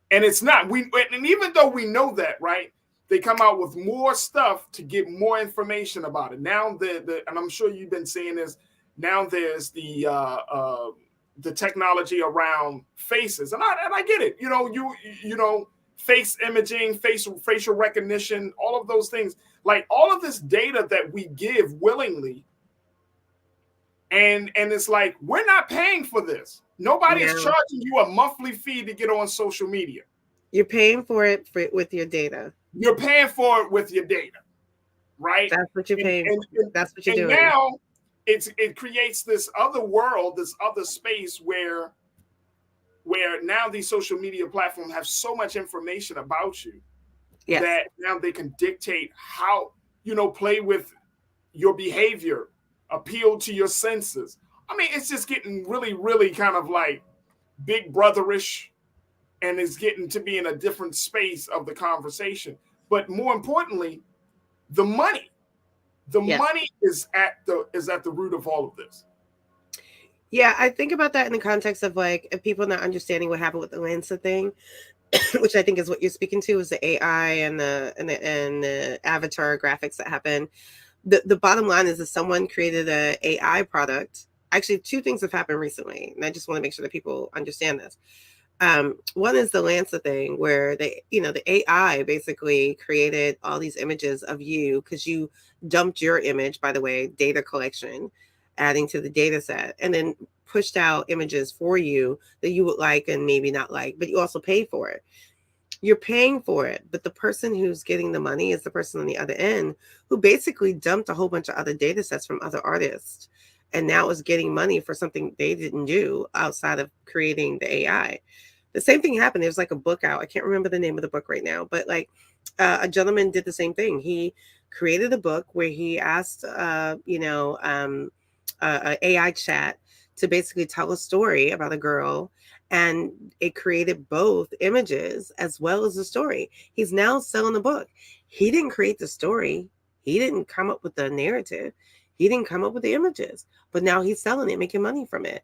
And it's not. And even though we know that, right? They come out with more stuff to get more information about it. Now, and I'm sure you've been seeing this. Now there's the technology around faces, and I get it. Face imaging, facial recognition, all of those things. Like all of this data that we give willingly, and it's like we're not paying for this. Nobody is charging you a monthly fee to get on social media. You're paying for it with your data. You're paying for it with your data, right? That's what you're paying for. That's what you're doing. And now it creates this other world, this other space where now these social media platforms have so much information about you that now they can dictate how, play with your behavior, appeal to your senses. It's just getting really, really kind of like big brotherish, and it's getting to be in a different space of the conversation. But more importantly, the money. The money is at the root of all of this. Yeah, I think about that in the context of like people not understanding what happened with the Lancer thing, which I think is what you're speaking to, is the AI and the avatar graphics that happen. The bottom line is that someone created an AI product. Actually, two things have happened recently, and I just want to make sure that people understand this. One is the Lancer thing, where the AI basically created all these images of you because you dumped your image, by the way, data collection, adding to the data set, and then pushed out images for you that you would like and maybe not like, but you also pay for it. You're paying for it, but the person who's getting the money is the person on the other end who basically dumped a whole bunch of other data sets from other artists and now is getting money for something they didn't do outside of creating the AI. The same thing happened. There's like a book out. I can't remember the name of the book right now, but like a gentleman did the same thing. He created a book where he asked, an AI chat to basically tell a story about a girl, and it created both images as well as the story. He's now selling the book. He didn't create the story. He didn't come up with the narrative. He didn't come up with the images, but now he's selling it, making money from it.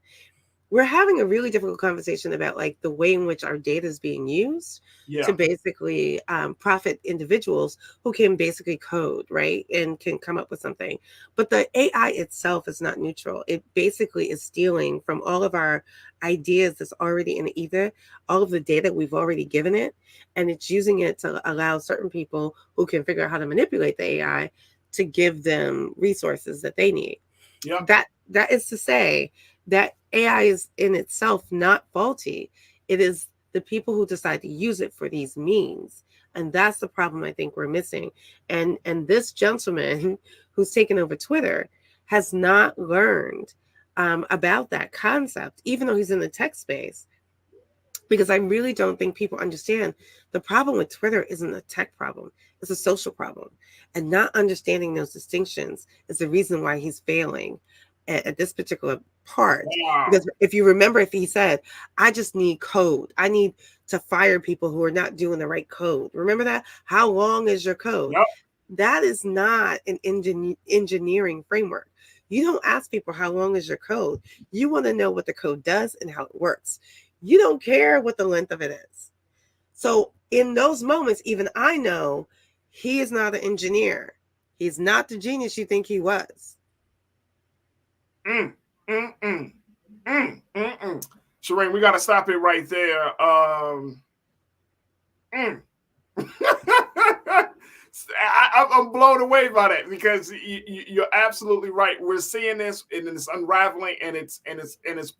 we're having a really difficult conversation about like the way in which our data is being used to basically profit individuals who can basically code, right? And can come up with something. But the AI itself is not neutral. It basically is stealing from all of our ideas that's already in the ether, all of the data we've already given it, and it's using it to allow certain people who can figure out how to manipulate the AI to give them resources that they need. That is to say that AI is in itself not faulty. It is the people who decide to use it for these means. And that's the problem I think we're missing. And this gentleman who's taken over Twitter has not learned about that concept, even though he's in the tech space. Because I really don't think people understand the problem with Twitter isn't a tech problem. It's a social problem. And not understanding those distinctions is the reason why he's failing at this particular part. Because if you remember, if he said, I just need code, I need to fire people who are not doing the right code. Remember that? How long is your code? That is not an engineering framework. You don't ask people how long is your code. You want to know what the code does and how it works. You don't care what the length of it is. So in those moments, even I know he is not an engineer. He's not the genius you think he was. Shireen, we got to stop it right there. I'm blown away by that because you're absolutely right. We're seeing this and it's unraveling and it's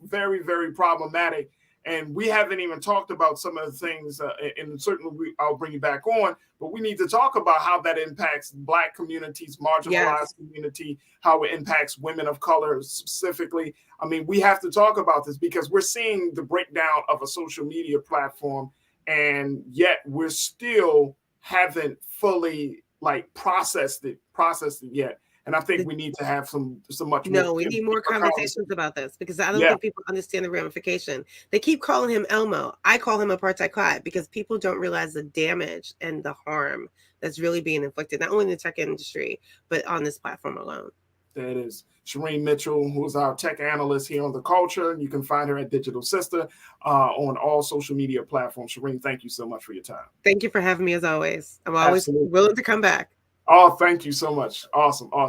very, very problematic. And we haven't even talked about some of the things, and certainly I'll bring you back on, but we need to talk about how that impacts Black communities, marginalized community, how it impacts women of color specifically. I mean, we have to talk about this because we're seeing the breakdown of a social media platform, and yet we're still haven't fully processed it yet. And I think we need to have some much more. No, we need more conversations about this because I don't think people understand the ramification. They keep calling him Elmo. I call him apartheid Clyde because people don't realize the damage and the harm that's really being inflicted, not only in the tech industry, but on this platform alone. That is Shireen Mitchell, who is our tech analyst here on The Culture. You can find her at Digital Sister on all social media platforms. Shireen, thank you so much for your time. Thank you for having me as always. I'm always willing to come back. Oh, thank you so much. Awesome. All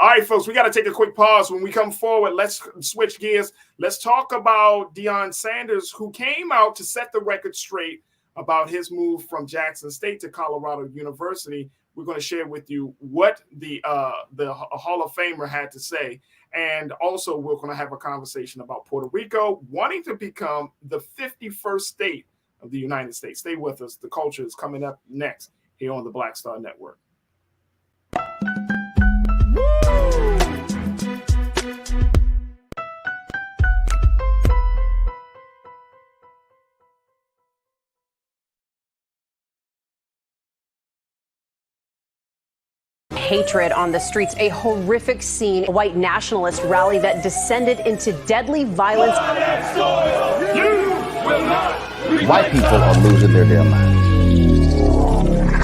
right, folks, we got to take a quick pause. When we come forward, let's switch gears. Let's talk about Deion Sanders, who came out to set the record straight about his move from Jackson State to Colorado University. We're going to share with you what the Hall of Famer had to say. And also, we're going to have a conversation about Puerto Rico wanting to become the 51st state of the United States. Stay with us. The Culture is coming up next here on the Black Star Network. Hatred on the streets, a horrific scene, a white nationalist rally that descended into deadly violence. White people are losing their damn minds.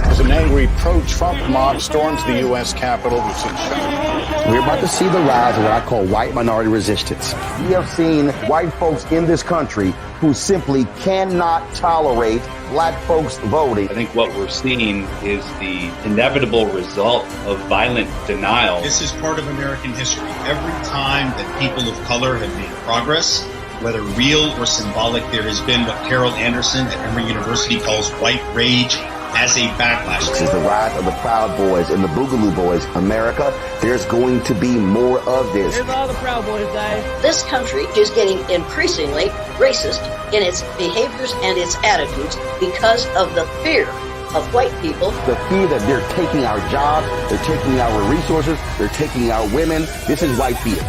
As an angry pro-Trump mob storms the U.S. Capitol, we're about to see the rise of what I call white minority resistance. We have seen white folks in this country who simply cannot tolerate Black folks voting. I think what we're seeing is the inevitable result of violent denial. This is part of American history. Every time that people of color have made progress, whether real or symbolic, there has been what Carol Anderson at Emory University calls white rage as a backlash. This is the rise of the Proud Boys and the Boogaloo Boys. America, there's going to be more of this. Here's all the Proud Boys, guys. This country is getting increasingly racist in its behaviors and its attitudes because of the fear of white people. The fear that they're taking our jobs, they're taking our resources, they're taking our women. This is white fear.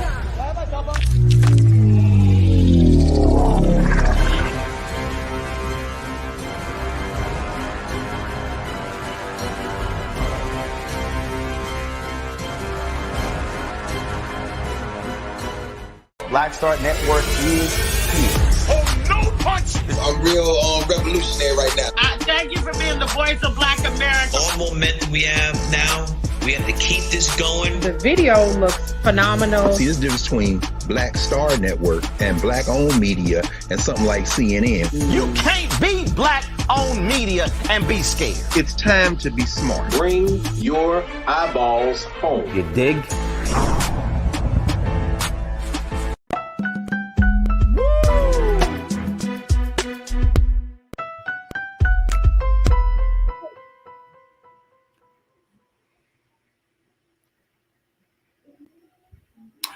Black Star Network is here. Oh, no punch! I'm real revolutionary right now. Thank you for being the voice of Black America. All momentum we have now, we have to keep this going. The video looks phenomenal. See, this difference between Black Star Network and black-owned media and something like CNN. You can't be black-owned media and be scared. It's time to be smart. Bring your eyeballs home. You dig?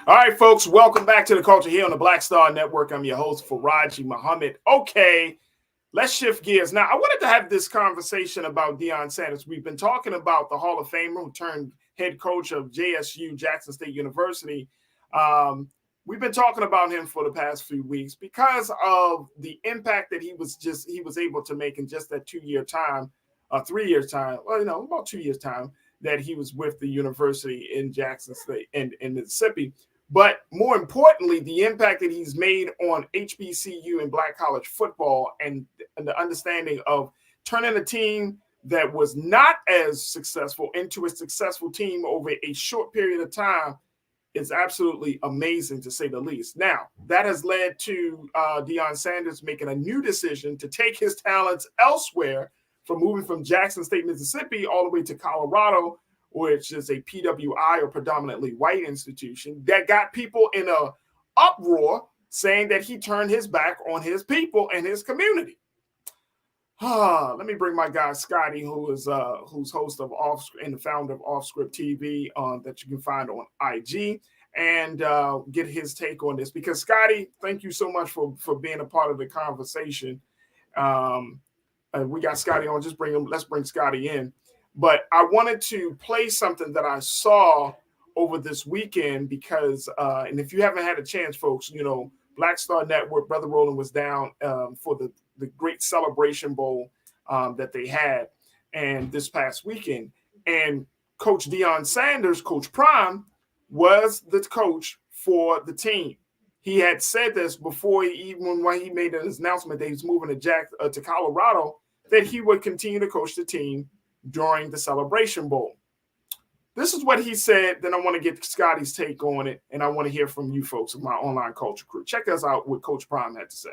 All right, folks, welcome back to the Culture here on the Black Star Network. I'm your host, Faraji Muhammad. Okay, let's shift gears. Now, I wanted to have this conversation about Deion Sanders. We've been talking about the Hall of Famer who turned head coach of JSU, Jackson State University. We've been talking about him for the past few weeks because of the impact that he was able to make in just that 2 year time, 3 years time, well, about 2 years time that he was with the university in Jackson State in Mississippi. But more importantly, the impact that he's made on HBCU and black college football and the understanding of turning a team that was not as successful into a successful team over a short period of time is absolutely amazing, to say the least. Now, that has led to Deion Sanders making a new decision to take his talents elsewhere, from moving from Jackson State, Mississippi, all the way to Colorado, which is a PWI or predominantly white institution, that got people in a uproar saying that he turned his back on his people and his community. Let me bring my guy Scotty, who's host of and the founder of Offscript TV that you can find on IG, and get his take on this. Because Scotty, thank you so much for being a part of the conversation. We got Scotty on. Let's bring Scotty in. But I wanted to play something that I saw over this weekend because, and if you haven't had a chance, folks, Black Star Network, Brother Roland was down for the great Celebration Bowl that they had and this past weekend. And Coach Deion Sanders, Coach Prime, was the coach for the team. He had said this before when he made his announcement that he was moving to Colorado, that he would continue to coach the team during the Celebration Bowl. This is what he said. Then I want to get Scotty's take on it, and I want to hear from you folks of my online culture crew. Check us out what Coach Prime had to say.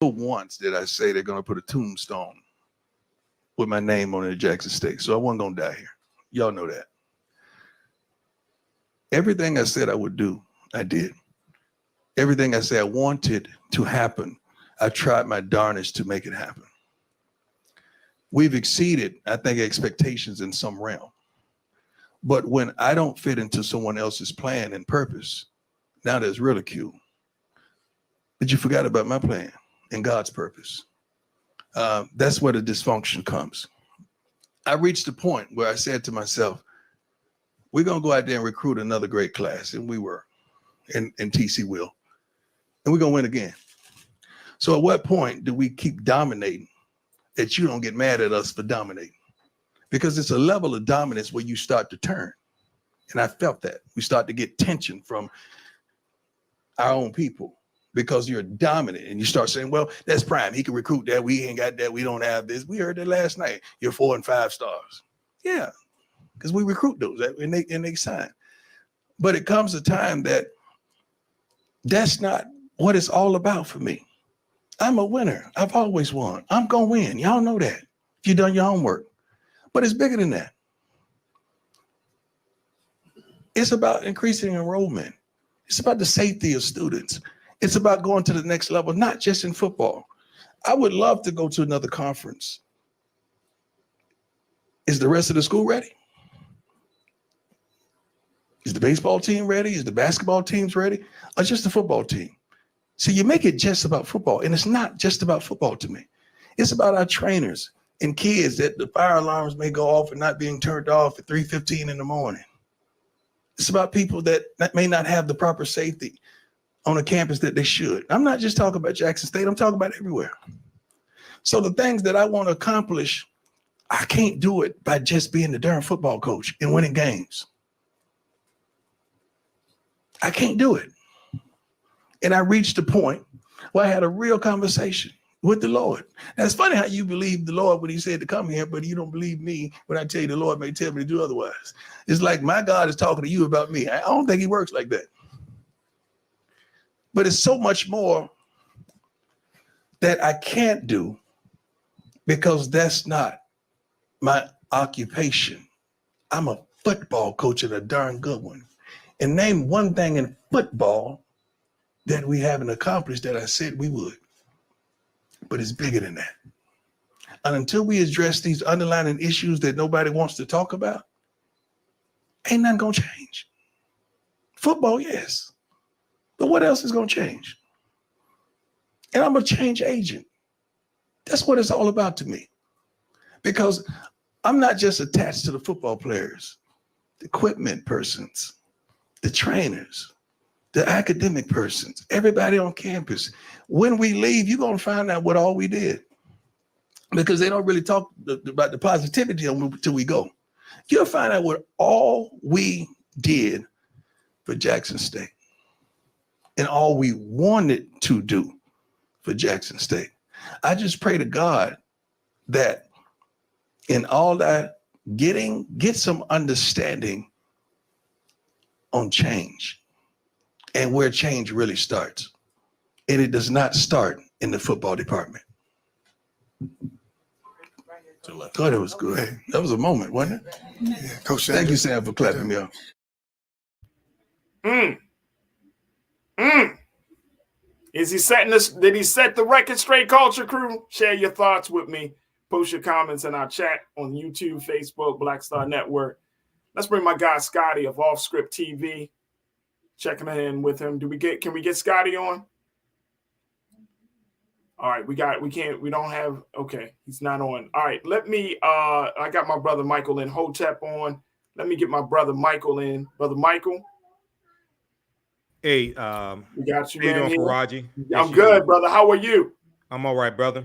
Once did I say they're going to put a tombstone with my name on it at Jackson State, so I wasn't going to die here. Y'all know that. Everything I said I would do, I did. Everything I said I wanted to happen, I tried my darnest to make it happen. We've exceeded, I think, expectations in some realm. But when I don't fit into someone else's plan and purpose, now there's ridicule. But you forgot about my plan and God's purpose. That's where the dysfunction comes. I reached a point where I said to myself, we're going to go out there and recruit another great class. And we were, and TC will. And we're going to win again. So at what point do we keep dominating that you don't get mad at us for dominating? Because it's a level of dominance where you start to turn. And I felt that. We start to get tension from our own people because you're dominant and you start saying, well, that's Prime. He can recruit that. We ain't got that. We don't have this. We heard that last night. You're 4 and 5 stars. Yeah, because we recruit those and they sign. But it comes a time that's not what it's all about for me. I'm a winner. I've always won. I'm going to win. Y'all know that if you've done your homework. But it's bigger than that. It's about increasing enrollment. It's about the safety of students. It's about going to the next level, not just in football. I would love to go to another conference. Is the rest of the school ready? Is the baseball team ready? Is the basketball teams ready? Or just the football team? So you make it just about football, and it's not just about football to me. It's about our trainers and kids that the fire alarms may go off and not being turned off at 3:15 in the morning. It's about people that may not have the proper safety on a campus that they should. I'm not just talking about Jackson State. I'm talking about everywhere. So the things that I want to accomplish, I can't do it by just being the darn football coach and winning games. I can't do it. And I reached a point where I had a real conversation with the Lord. Now, it's funny how you believe the Lord when he said to come here, but you don't believe me when I tell you the Lord may tell me to do otherwise. It's like my God is talking to you about me. I don't think he works like that. But it's so much more that I can't do because that's not my occupation. I'm a football coach and a darn good one. And name one thing in football that we haven't accomplished that I said we would. But it's bigger than that. And until we address these underlying issues that nobody wants to talk about, ain't nothing gonna change. Football, yes. But what else is gonna change? And I'm a change agent. That's what it's all about to me. Because I'm not just attached to the football players, the equipment persons, the trainers, the academic persons, everybody on campus. When we leave, you're gonna find out what all we did. Because they don't really talk about the positivity until we go. You'll find out what all we did for Jackson State and all we wanted to do for Jackson State. I just pray to God that in all that, get some understanding on change and where change really starts. And it does not start in the football department. God, it was good. That was a moment, wasn't it? Yeah, Coach. Thank you, Sam, for clapping me up. Is he setting this? Did he set the record straight, Culture Crew? Share your thoughts with me. Post your comments in our chat on YouTube, Facebook, Black Star Network. Let's bring my guy Scotty of Off Script TV. Checking in with him. Can we get Scotty on? All right, we don't have, okay, he's not on. All right, let me, I got my brother Michael in Hotep on. Let me get my brother Michael in. Brother Michael. Hey, we got you, man. Here. Faraji? I'm good, brother. How are you? I'm all right, brother.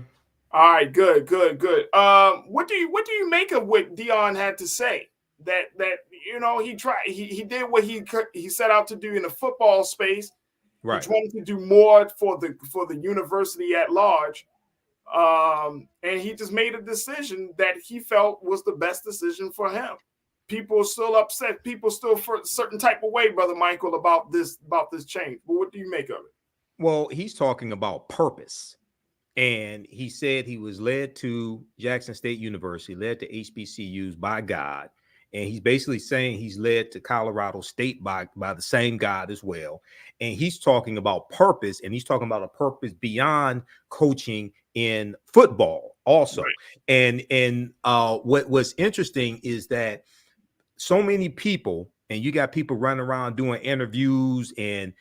All right, good. What do you make of what Dion had to say? That you know, he did what he set out to do in the football space. Right. He wanted to do more for the university at large. And he just made a decision that he felt was the best decision for him. People are still upset. People still for a certain type of way, Brother Michael, about this change. But what do you make of it? Well, he's talking about purpose. And he said he was led to Jackson State University, led to HBCUs by God. And he's basically saying he's led to Colorado State by the same God as well. And he's talking about purpose, and he's talking about a purpose beyond coaching in football also. Right. And what's interesting is that so many people, and you got people running around doing interviews and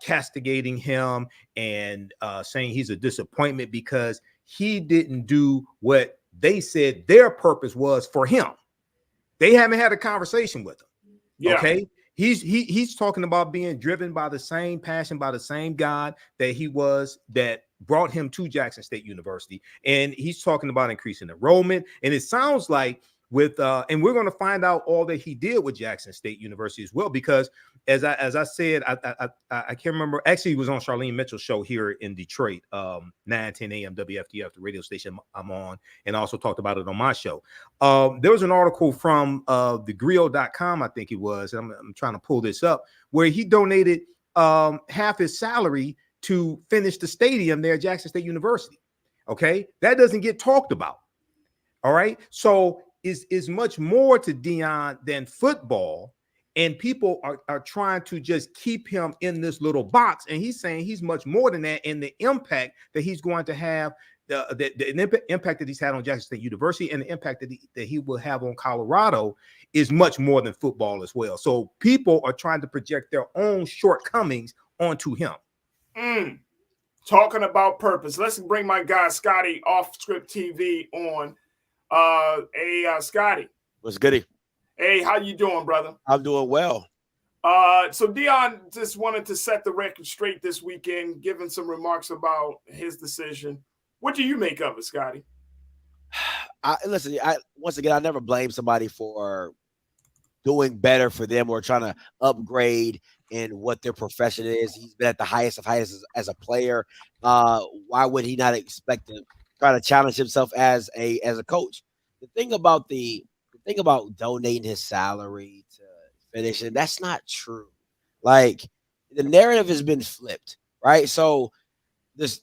castigating him and saying he's a disappointment because he didn't do what they said their purpose was for him. They haven't had a conversation with him. Yeah. Okay. He's talking about being driven by the same passion, by the same God that brought him to Jackson State University. And he's talking about increasing enrollment. And it sounds like and we're going to find out all that he did with Jackson State University as well, because as I said, I can't remember. Actually, he was on Charlene Mitchell's show here in Detroit, 9:10 a.m. WFDF, the radio station I'm on, and also talked about it on my show. There was an article from thegrio.com, I think it was, and I'm trying to pull this up, where he donated half his salary to finish the stadium there at Jackson State University. Okay, that doesn't get talked about. All right, so is much more to Dion than football, and people are trying to just keep him in this little box, and he's saying he's much more than that, and the impact that he's going to have, the impact that he's had on Jackson State University and the impact that he will have on Colorado is much more than football as well. So people are trying to project their own shortcomings onto him. Talking about purpose, let's bring my guy Scotty Off Script TV on. Hey, Scotty. What's goody? Hey, how you doing, brother? I'm doing well. So Dion just wanted to set the record straight this weekend, giving some remarks about his decision. What do you make of it, Scotty? Listen, once again, I never blame somebody for doing better for them or trying to upgrade in what their profession is. He's been at the highest of highest as a player. Why would he not expect to try to challenge himself as a coach? The thing about donating his salary to finish, and that's not true. Like, the narrative has been flipped, right? So the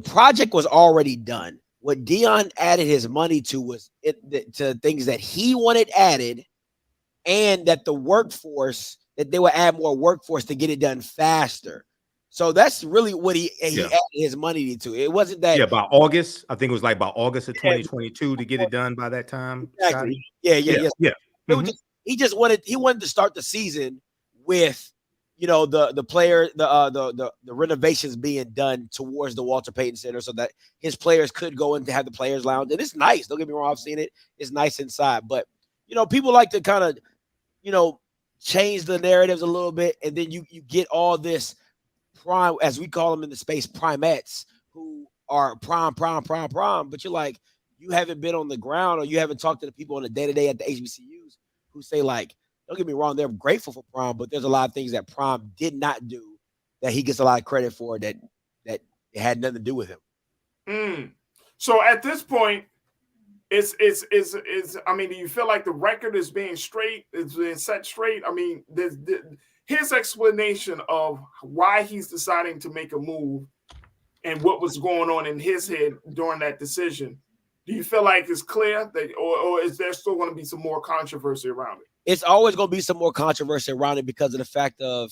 project was already done. What Dion added his money to was to things that he wanted added, and that the workforce, that they would add more workforce to get it done faster. So that's really what he added his money to. It wasn't that by August. I think it was like by August of 2022 to get it done by that time. Exactly. Scotty? Yeah. Mm-hmm. He wanted to start the season with, the player, the renovations being done towards the Walter Payton Center so that his players could go in to have the players lounge. And it's nice. Don't get me wrong. I've seen it. It's nice inside. But, people like to kind of, change the narratives a little bit. And then you get all this prime, as we call them in the space, primettes who are prime. But you're like, you haven't been on the ground, or you haven't talked to the people on the day-to-day at the HBCUs who say, like, don't get me wrong, they're grateful for Prime, but there's a lot of things that Prime did not do that he gets a lot of credit for that it had nothing to do with him. So at this point, I mean, do you feel like the record is being set straight? I mean, his explanation of why he's deciding to make a move and what was going on in his head during that decision, do you feel like it's clear that, or is there still going to be some more controversy around it? It's always going to be some more controversy around it because of the fact of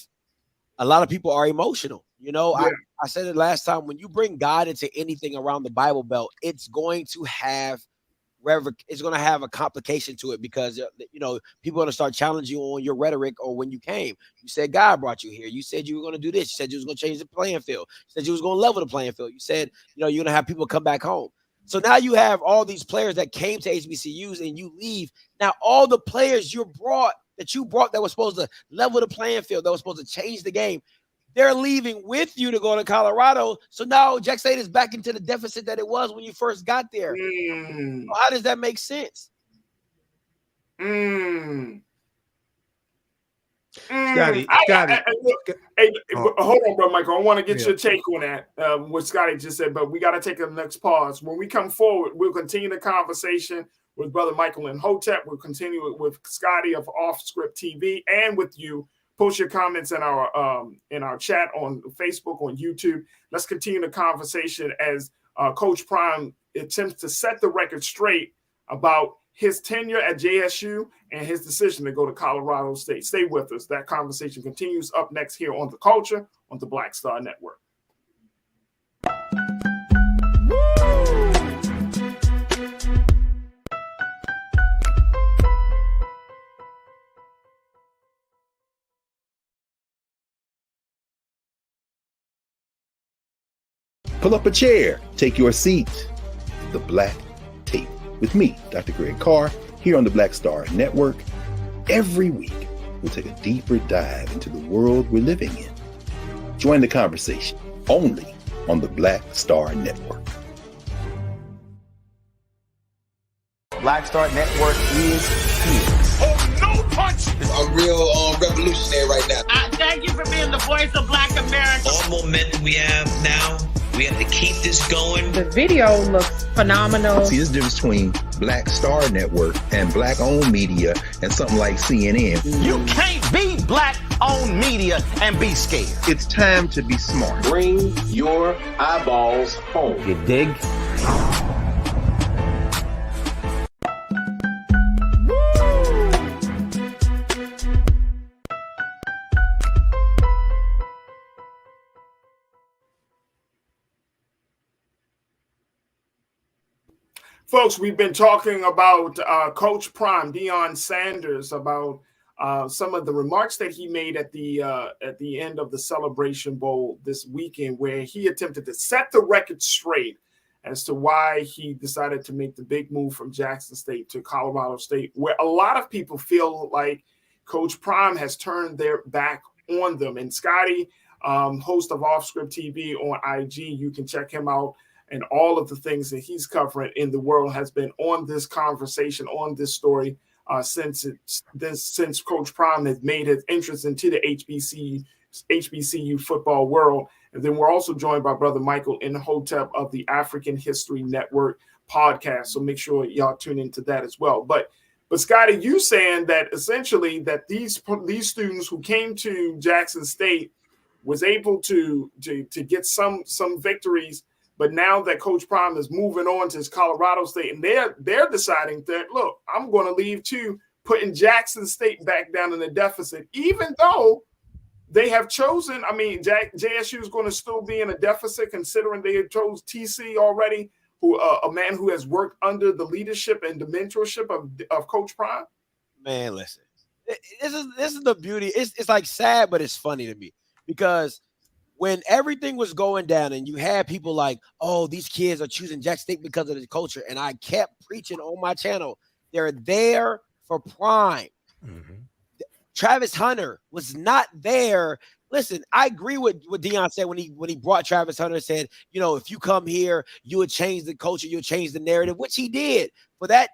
a lot of people are emotional. I said it last time, when you bring God into anything around the Bible Belt, it's going to have a complication to it because, people are going to start challenging you on your rhetoric or when you came. You said God brought you here. You said you were going to do this. You said you was going to change the playing field. You said you was going to level the playing field. You said, you're going to have people come back home. So now you have all these players that came to HBCUs and you leave. Now all the players you brought that were supposed to level the playing field, that was supposed to change the game, they're leaving with you to go to Colorado. So now Jack State is back into the deficit that it was when you first got there. So how does that make sense? Scotty. Hold on, bro, Michael. I want to get your take on that, what Scotty just said, but we got to take a next pause. When we come forward, we'll continue the conversation with Brother Michael and Hotep. We'll continue it with Scotty of Off Script TV and with you. Post your comments in our chat on Facebook, on YouTube. Let's continue the conversation as Coach Prime attempts to set the record straight about his tenure at JSU and his decision to go to Colorado State. Stay with us. That conversation continues up next here on The Culture on the Black Star Network. Pull up a chair, take your seat. The Black Tape with me, Dr. Greg Carr, here on the Black Star Network. Every week, we'll take a deeper dive into the world we're living in. Join the conversation only on the Black Star Network. Black Star Network is here. Oh, no punch! I'm real revolutionary right now. Thank you for being the voice of Black America. All momentum we have now, we have to keep this going. The video looks phenomenal. See, there's a difference between Black Star Network and black-owned media and something like CNN. You can't be black-owned media and be scared. It's time to be smart. Bring your eyeballs home. You dig? Folks, we've been talking about Coach Prime, Deion Sanders, about some of the remarks that he made at the end of the Celebration Bowl this weekend, where he attempted to set the record straight as to why he decided to make the big move from Jackson State to Colorado State, where a lot of people feel like Coach Prime has turned their back on them. And Scotty, host of Off Script TV on IG, you can check him out. And all of the things that he's covering in the world has been on this conversation, on this story since Coach Prime has made his entrance into the HBCU football world. And then we're also joined by Brother Michael Imhotep of the African History Network podcast. So make sure y'all tune into that as well. But Scotty, you saying that essentially that these students who came to Jackson State was able to get some victories, but now that Coach Prime is moving on to his Colorado State, and they're deciding that, look, I'm going to leave too, putting Jackson State back down in the deficit, even though they have chosen. I mean, JSU is going to still be in a deficit considering they had chose TC already, who a man who has worked under the leadership and the mentorship of Coach Prime. Man, listen, this is the beauty. It's like sad, but it's funny to me because when everything was going down and you had people like, oh, these kids are choosing Jackson State because of the culture, and I kept preaching on my channel, they're there for Prime. Mm-hmm. Travis Hunter was not there. Listen, I agree with what Deion said when he brought Travis Hunter and said, you know, if you come here, you would change the culture, you'll change the narrative, which he did. For that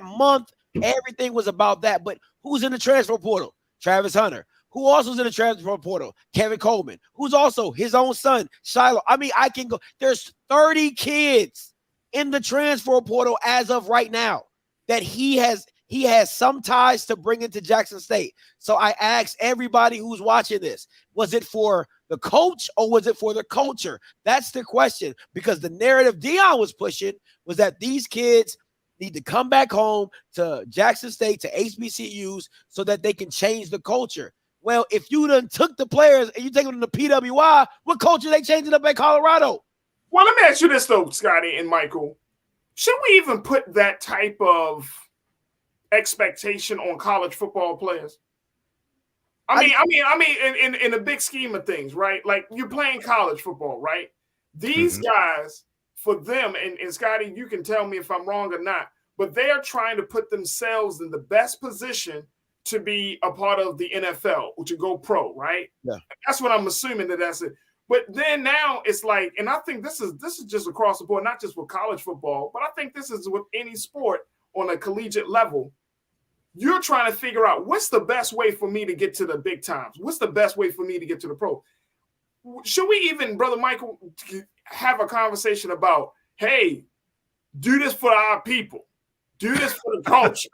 month, everything was about that. But who's in the transfer portal? Travis Hunter. Who also is in the transfer portal? Kevin Coleman, who's also his own son, Shiloh. I mean, I can go. There's 30 kids in the transfer portal as of right now that he has some ties to bring into Jackson State. So I asked everybody who's watching this, was it for the coach or was it for the culture? That's the question, because the narrative Deion was pushing was that these kids need to come back home to Jackson State, to HBCUs, so that they can change the culture. Well, if you done took the players and you take them to PWI, what culture they changing up at Colorado? Well, let me ask you this though, Scotty and Michael. Should we even put that type of expectation on college football players? I mean, in the big scheme of things, right? Like, you're playing college football, right? These guys, for them, and Scotty, you can tell me if I'm wrong or not, but they are trying to put themselves in the best position to be a part of the NFL or to go pro, right? Yeah. That's what I'm assuming that's it. But then now it's like, and I think this is just across the board, not just with college football, but I think this is with any sport on a collegiate level. You're trying to figure out what's the best way for me to get to the big times? What's the best way for me to get to the pro? Should we even, Brother Michael, have a conversation about, hey, do this for our people. Do this for the culture.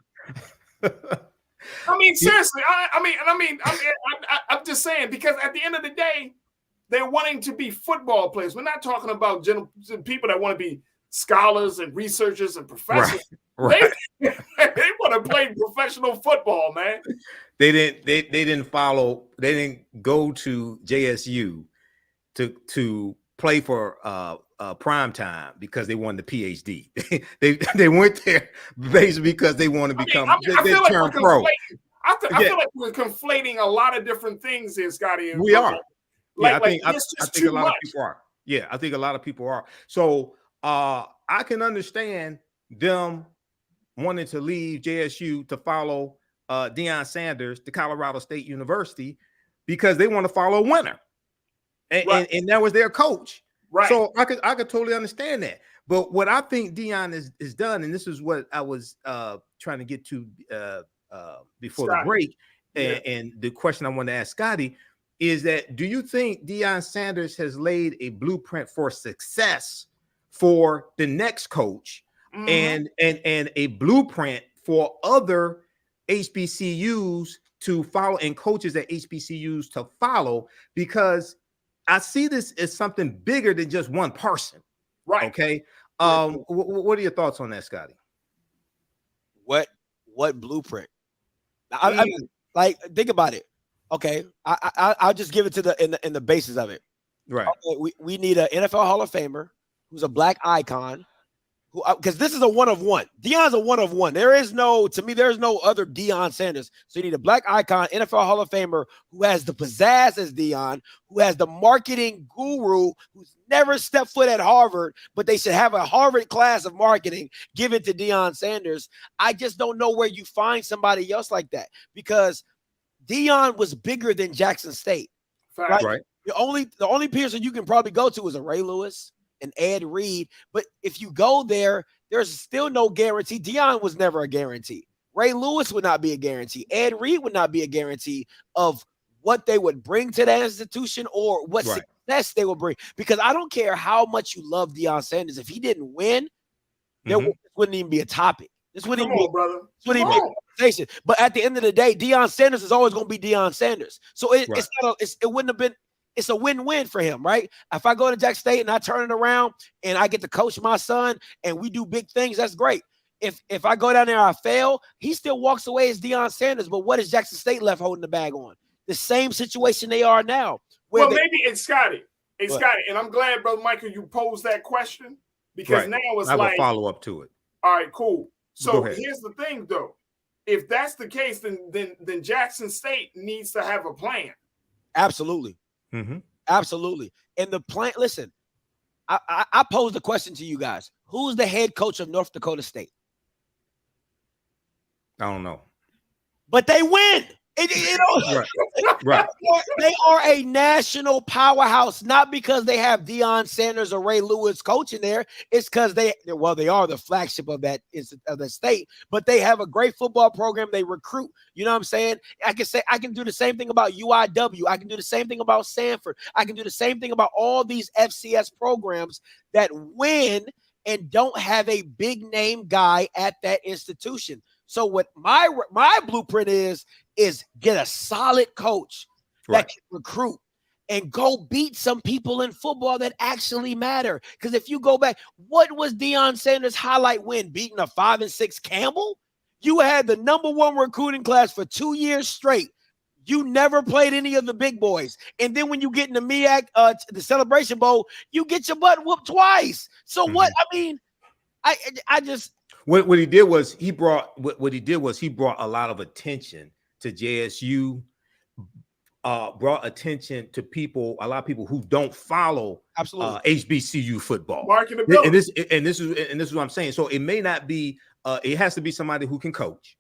I mean, seriously, I'm just saying, because at the end of the day, they're wanting to be football players. We're not talking about people that want to be scholars and researchers and professors. Right. They want to play professional football, man. They didn't go to JSU to play for prime time because they wanted the PhD. they went there basically because they want to become pro. I feel like we're conflating a lot of different things here, Scotty. We are. I think a lot much. of people are. Yeah, I think a lot of people are. So I can understand them wanting to leave JSU to follow Deion Sanders to Colorado State University because they want to follow a winner. And that was their coach. Right. So I could totally understand that. But what I think Deion is done, and this is what I was trying to get to before Scotty. The break, and the question I wanted to ask Scotty is that, do you think Deion Sanders has laid a blueprint for success for the next coach and a blueprint for other HBCUs to follow and coaches at HBCUs to follow? Because I see this as something bigger than just one person. Right. Okay. What are your thoughts on that, Scotty? What blueprint? I mean, like, think about it. Okay, I'll just give it to in the basis of it. Right. Okay, we need an NFL Hall of Famer who's a black icon, who, because this is a one of one. Deion's a one of one. There's no other Deion Sanders. So you need a black icon, NFL Hall of Famer who has the pizzazz as Deion, who has the marketing guru, who's never stepped foot at Harvard, but they should have a Harvard class of marketing given to Deion Sanders. I just don't know where you find somebody else like that, because Deion was bigger than Jackson State. Right. The only person you can probably go to is a Ray Lewis, an Ed Reed. But if you go there, there's still no guarantee. Deion was never a guarantee. Ray Lewis would not be a guarantee. Ed Reed would not be a guarantee of what they would bring to that institution or what success they will bring. Because I don't care how much you love Deion Sanders. If he didn't win, there wouldn't even be a topic. This wouldn't even be a conversation. But at the end of the day, Deion Sanders is always going to be Deion Sanders. So it wouldn't have been. It's a win-win for him, right? If I go to Jackson State and I turn it around and I get to coach my son and we do big things, that's great. If I go down there and I fail, he still walks away as Deion Sanders. But what is Jackson State left holding the bag on? The same situation they are now. Well, maybe it's Scotty. It's Scotty. And I'm glad, Brother Michael, you posed that question because now it's like I have a follow-up to it. All right, cool. So here's the thing, though. If that's the case, then Jackson State needs to have a plan. Absolutely. Absolutely. And the plan, listen, I posed the question to you guys. Who's the head coach of North Dakota State? I don't know. But they win. Right. They are a national powerhouse, not because they have Deion Sanders or Ray Lewis coaching there. It's because they are the flagship of that state, but they have a great football program. They recruit. You know what I'm saying? I can do the same thing about UIW. I can do the same thing about Sanford. I can do the same thing about all these FCS programs that win and don't have a big name guy at that institution. So what my blueprint is get a solid coach that can recruit and go beat some people in football that actually matter. Because if you go back, what was Deion Sanders' highlight win? Beating a 5-6 Campbell? You had the #1 recruiting class for 2 years straight. You never played any of the big boys. And then when you get in the MEAC, the Celebration Bowl, you get your butt whooped twice. So what? I mean, I just... What he did was he brought a lot of attention to JSU, brought attention to a lot of people who don't follow HBCU football. And this is what I'm saying. So it may not be. It has to be somebody who can coach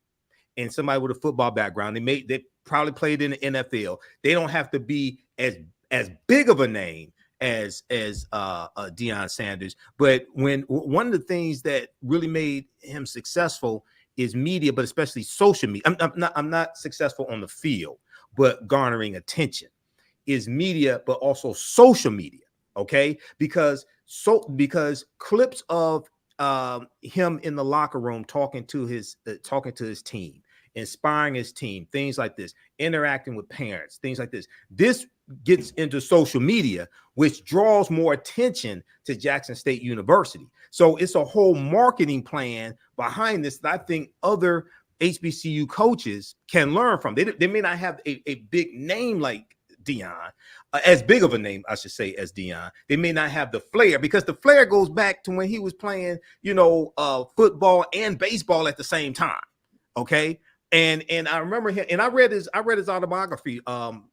and somebody with a football background. They probably played in the NFL. They don't have to be as big of a name as Deion Sanders. But when one of the things that really made him successful is media, but especially social media. I'm not successful on the field, but garnering attention is media, but also social media. Okay, because clips of him in the locker room talking to his team, inspiring his team, things like this, interacting with parents, things like this. This gets into social media, which draws more attention to Jackson State University. So it's a whole marketing plan behind this that I think other HBCU coaches can learn from. They may not have a big name like Deion, as big of a name, I should say, as Deion. They may not have the flair, because the flair goes back to when he was playing, football and baseball at the same time. Okay. And I remember him, and I read his autobiography, How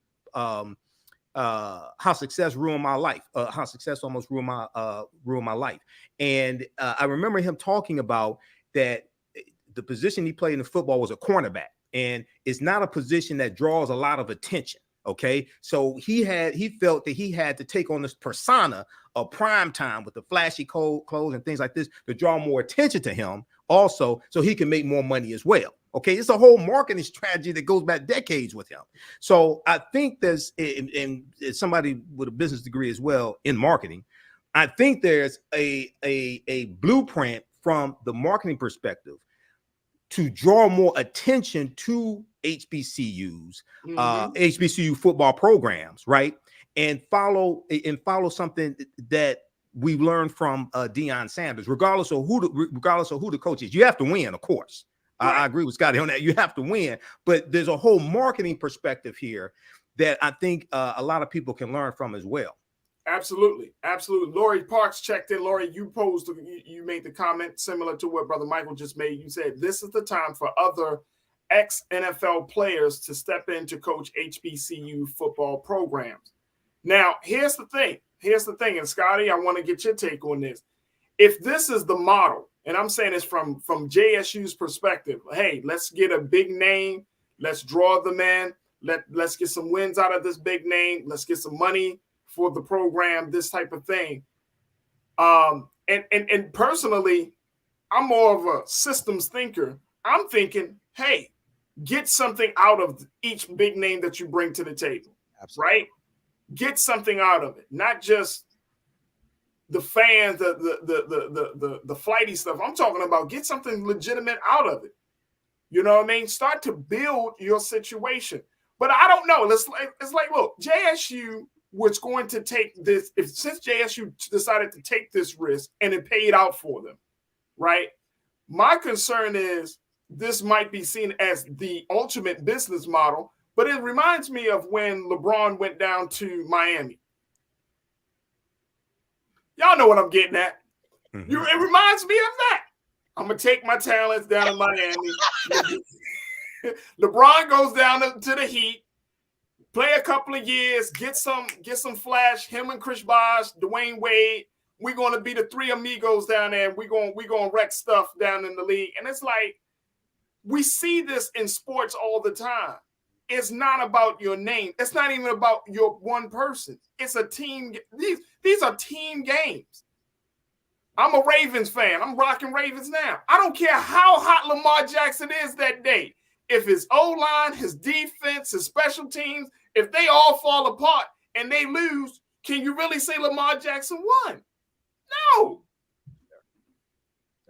Success Ruined My Life. How Success Almost Ruined My Life. And I remember him talking about that the position he played in football was a cornerback, and it's not a position that draws a lot of attention. Okay, so he felt that he had to take on this persona of prime time with the flashy clothes and things like this to draw more attention to him, also, so he can make more money as well. Okay, it's a whole marketing strategy that goes back decades with him. So I think there's, and somebody with a business degree as well in marketing, I think there's a blueprint from the marketing perspective to draw more attention to HBCUs, HBCU football programs, right? And follow something that we learned from Deion Sanders, regardless of who the coach is. You have to win, of course. Right. I agree with Scotty on that. You have to win, but there's a whole marketing perspective here that I think a lot of people can learn from as well. Absolutely. Lori Parks checked in. Lori, you made the comment similar to what Brother Michael just made. You said this is the time for other ex-NFL players to step in to coach HBCU football programs. Now, here's the thing, and Scotty, I want to get your take on this. If this is the model, and I'm saying this from JSU's perspective, hey, let's get a big name, let's draw them in, let's get some wins out of this big name, let's get some money for the program, this type of thing. And personally, I'm more of a systems thinker. I'm thinking, hey, get something out of each big name that you bring to the table. Absolutely. Right? Get something out of it, not just the fans, the flighty stuff. I'm talking about get something legitimate out of it. You know what I mean? Start to build your situation. But I don't know. It's like, look, JSU was going to take this, since JSU decided to take this risk and it paid out for them, right? My concern is this might be seen as the ultimate business model, but it reminds me of when LeBron went down to Miami. Y'all know what I'm getting at. Mm-hmm. It reminds me of that. I'm going to take my talents down in Miami. LeBron goes down to the Heat, play a couple of years, get some flash. Him and Chris Bosh, Dwayne Wade. We're going to be the three amigos down there. And we're going to wreck stuff down in the league. And it's like, we see this in sports all the time. It's not about your name. It's not even about your one person. It's a team. These are team games. I'm a Ravens fan. I'm rocking Ravens now. I don't care how hot Lamar Jackson is that day. If his O-line, his defense, his special teams, if they all fall apart and they lose, can you really say Lamar Jackson won? No.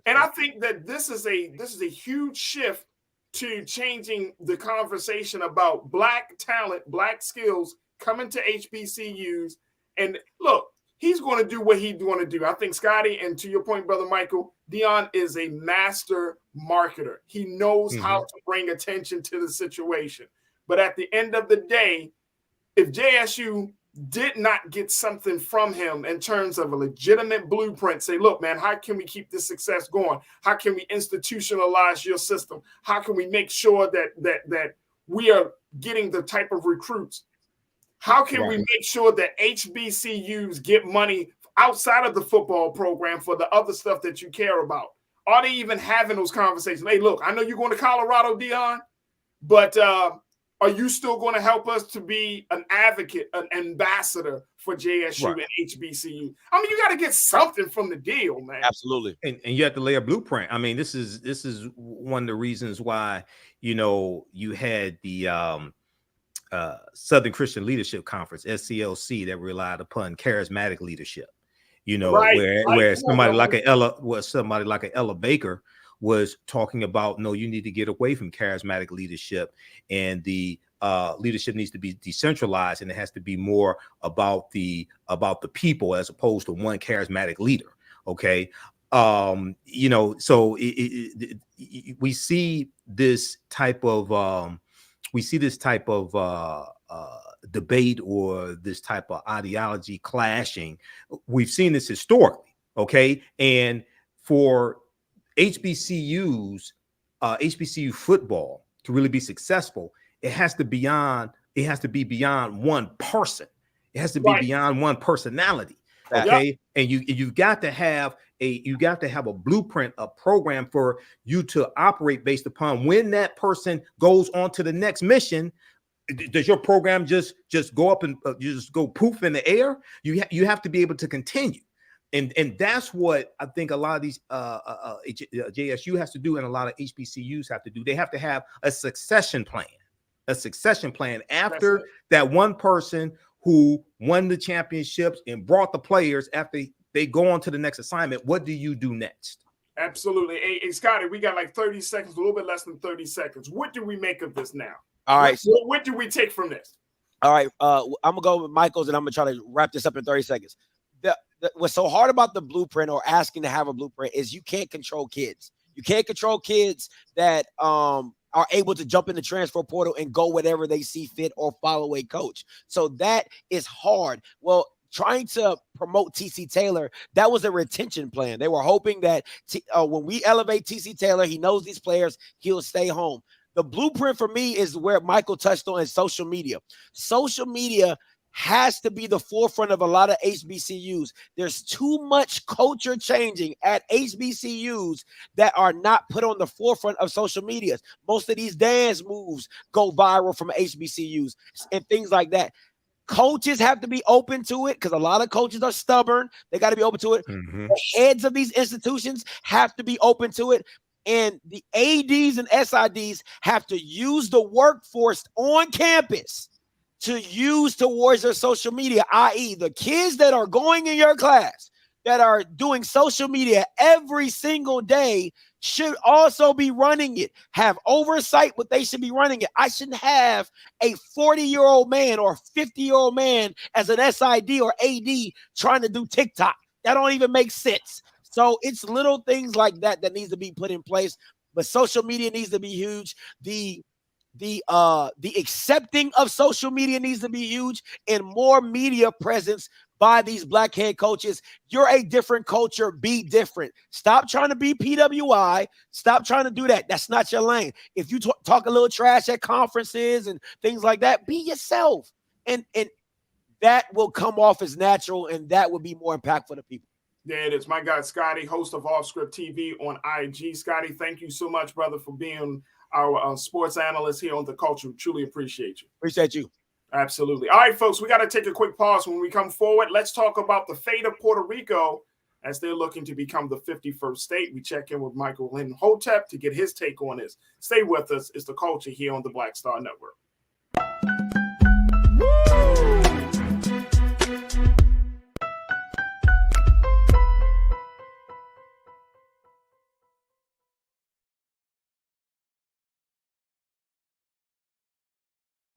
And I think that this is a huge shift to changing the conversation about Black talent, Black skills coming to HBCUs. And look, he's going to do what he's going to do. I think Scotty, and to your point, Brother Michael, Dion is a master marketer. He knows how to bring attention to the situation. But at the end of the day, if JSU did not get something from him in terms of a legitimate blueprint, say, look, man, how can we keep this success going? How can we institutionalize your system? How can we make sure that we are getting the type of recruits? How can we make sure that HBCUs get money outside of the football program for the other stuff that you care about? Are they even having those conversations? Hey, look, I know you're going to Colorado, Dion, but are you still going to help us to be an advocate, an ambassador for JSU and HBCU? I mean, you got to get something from the deal, man. Absolutely. And you have to lay a blueprint. I mean, this is one of the reasons why, you had the Southern Christian Leadership Conference, SCLC, that relied upon charismatic leadership. Where somebody like an Ella Baker was talking about, no, you need to get away from charismatic leadership, and the leadership needs to be decentralized, and it has to be more about the people as opposed to one charismatic leader. Okay. So we see this type of debate or this type of ideology clashing. We've seen this historically. Okay. And for HBCUs, HBCU football to really be successful, it has to be beyond one person. It has to be beyond one personality. Okay. And you've got to have a blueprint, a program for you to operate based upon when that person goes on to the next mission. Does your program just go up and just go poof in the air? You have to be able to continue. And that's what I think a lot of these JSU has to do, and a lot of HBCUs have to do. They have to have a succession plan after that one person who won the championships and brought the players. After they go on to the next assignment, what do you do next? Absolutely. Hey, Scotty, we got like 30 seconds, a little bit less than 30 seconds. What do we make of this now? All right. What do we take from this? All right. I'm going to go with Michael's, and I'm going to try to wrap this up in 30 seconds. What's so hard about the blueprint or asking to have a blueprint is you can't control kids. You can't control kids that are able to jump in the transfer portal and go whatever they see fit or follow a coach. So that is hard. Well, trying to promote TC Taylor, that was a retention plan. They were hoping that when we elevate TC Taylor, he knows these players, he'll stay home. The blueprint for me is where Michael touched on, is social media. Social media has to be the forefront of a lot of HBCUs. There's too much culture changing at HBCUs that are not put on the forefront of social media. Most of these dance moves go viral from HBCUs and things like that. Coaches have to be open to it because a lot of coaches are stubborn. They got to be open to it. The heads of these institutions have to be open to it. And the ADs and SIDs have to use the workforce on campus to use towards their social media, i.e. the kids that are going in your class that are doing social media every single day should also be running it, have oversight what they should be running it. I shouldn't have a 40-year-old man or 50-year-old man as an SID or AD trying to do TikTok. That don't even make sense. So it's little things like that that needs to be put in place, but social media needs to be huge. The accepting of social media needs to be huge, and more media presence by these black head coaches. You're a different culture. Be different. Stop trying to be PWI. Stop trying to do that. That's not your lane. If you talk a little trash at conferences and things like that, be yourself. And that will come off as natural, and that will be more impactful to people. There it is. My guy, Scotty, host of Off Script TV on IG. Scotty, thank you so much, brother, for being our sports analyst here on The Culture. Truly appreciate you. Appreciate you. Absolutely. All right, folks, we got to take a quick pause. When we come forward, let's talk about the fate of Puerto Rico as they're looking to become the 51st state. We check in with Michael Lynn Hotep to get his take on this. Stay with us. It's The Culture here on the Black Star Network.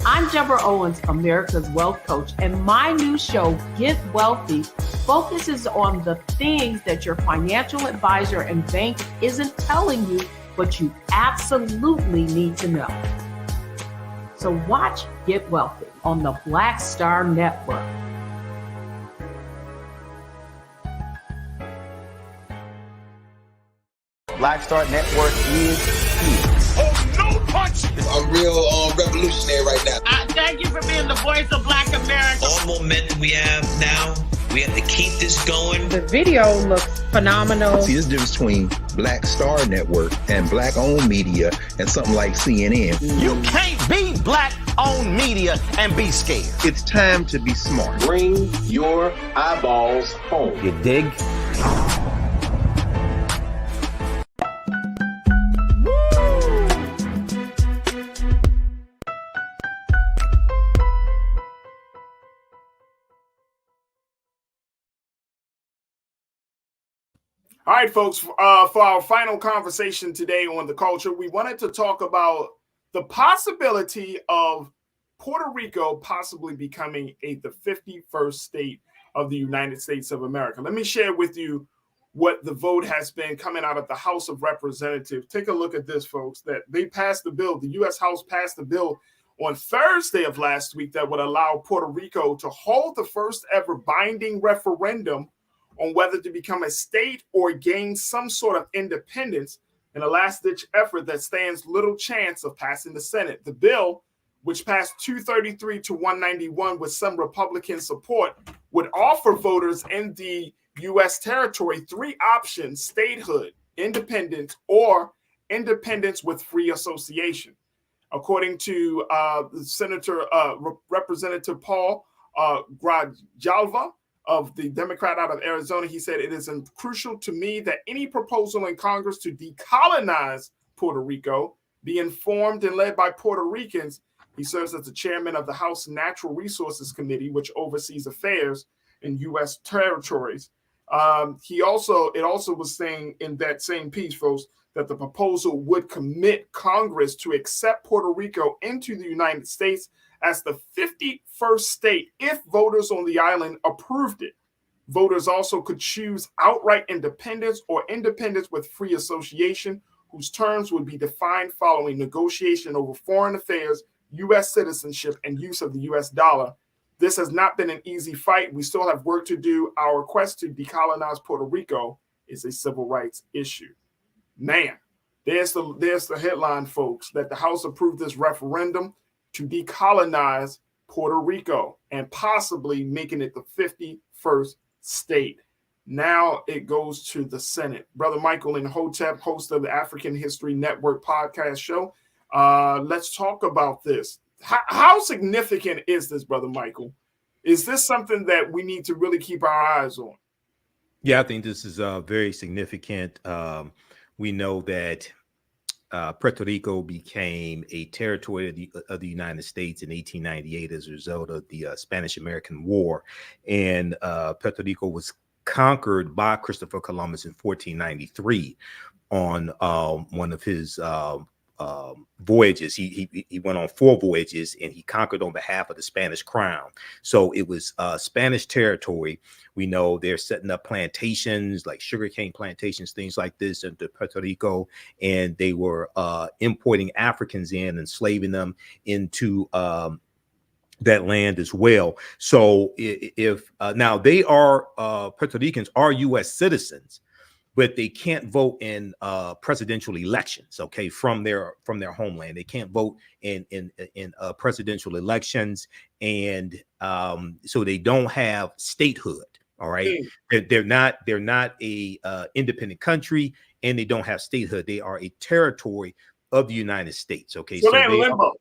I'm Deborah Owens, America's Wealth Coach, and my new show, Get Wealthy, focuses on the things that your financial advisor and bank isn't telling you, but you absolutely need to know. So watch Get Wealthy on the Black Star Network. Black Star Network is here. Oh, no punch! I'm real revolutionary right now. Thank you for being the voice of Black America. All momentum we have now, we have to keep this going. The video looks phenomenal. See, there's a difference between Black Star Network and black-owned media and something like CNN. You can't be black-owned media and be scared. It's time to be smart. Bring your eyeballs home. You dig? All right, folks, for our final conversation today on The Culture, we wanted to talk about the possibility of Puerto Rico possibly becoming the 51st state of the United States of America. Let me share with you what the vote has been coming out of the House of Representatives. Take a look at this, folks, that they passed the bill. The U.S. House passed the bill on Thursday of last week that would allow Puerto Rico to hold the first ever binding referendum on whether to become a state or gain some sort of independence in a last-ditch effort that stands little chance of passing the Senate. The bill, which passed 233 to 191 with some Republican support, would offer voters in the U.S. territory three options: statehood, independence, or independence with free association. According to Representative Paul Grijalva, of the Democrat out of Arizona, he said, "It is crucial to me that any proposal in Congress to decolonize Puerto Rico be informed and led by Puerto Ricans." He serves as the chairman of the House Natural Resources Committee, which oversees affairs in U.S. territories. It also was saying in that same piece, folks, that the proposal would commit Congress to accept Puerto Rico into the United States as the 51st state if voters on the island approved it. Voters also could choose outright independence or independence with free association, whose terms would be defined following negotiation over foreign affairs, U.S. citizenship, and use of the U.S. dollar. This has not been an easy fight. We still have work to do. Our quest to decolonize Puerto Rico is a civil rights issue. Man, there's the headline, folks, that the House approved this referendum to decolonize Puerto Rico and possibly making it the 51st state. Now it goes to the Senate. Brother Michael and Hotep, host of the African History Network podcast show. Let's talk about this. How significant is this, Brother Michael? Is this something that we need to really keep our eyes on? Yeah, I think this is very significant. We know that Puerto Rico became a territory of the United States in 1898 as a result of the Spanish-American War, and Puerto Rico was conquered by Christopher Columbus in 1493 on one of his voyages. He went on 4 voyages, and he conquered on behalf of the Spanish crown. So it was Spanish territory. We know they're setting up plantations like sugarcane plantations, things like this into Puerto Rico, and they were importing Africans in, enslaving them into that land as well. So if now they are Puerto Ricans are U.S. citizens, but they can't vote in presidential elections. Okay, from their homeland, they can't vote in presidential elections, and so they don't have statehood. All right, they're not a independent country, and they don't have statehood. They are a territory of the United States. Okay, so they're in limbo.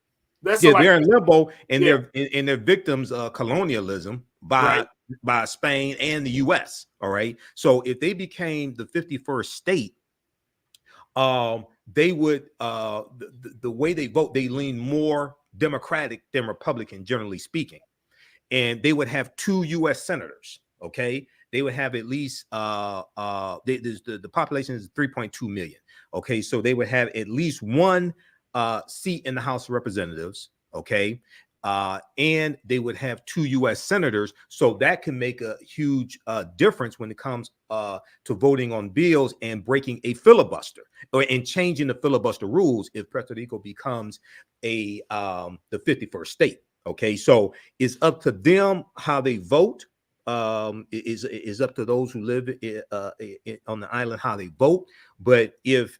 They're in limbo, and they're victims of colonialism by Spain and the U.S. All right. So if they became the 51st state, they would the way they vote, they lean more Democratic than Republican, generally speaking, and they would have 2 U.S. senators. Okay, they would have at least the population is 3.2 million. Okay, so they would have at least 1 seat in the House of Representatives. Okay, and they would have 2 U.S. senators. So that can make a huge difference when it comes to voting on bills and breaking a filibuster and changing the filibuster rules if Puerto Rico becomes the 51st state. Okay, so it's up to them how they vote. Is up to those who live on the island how they vote. But if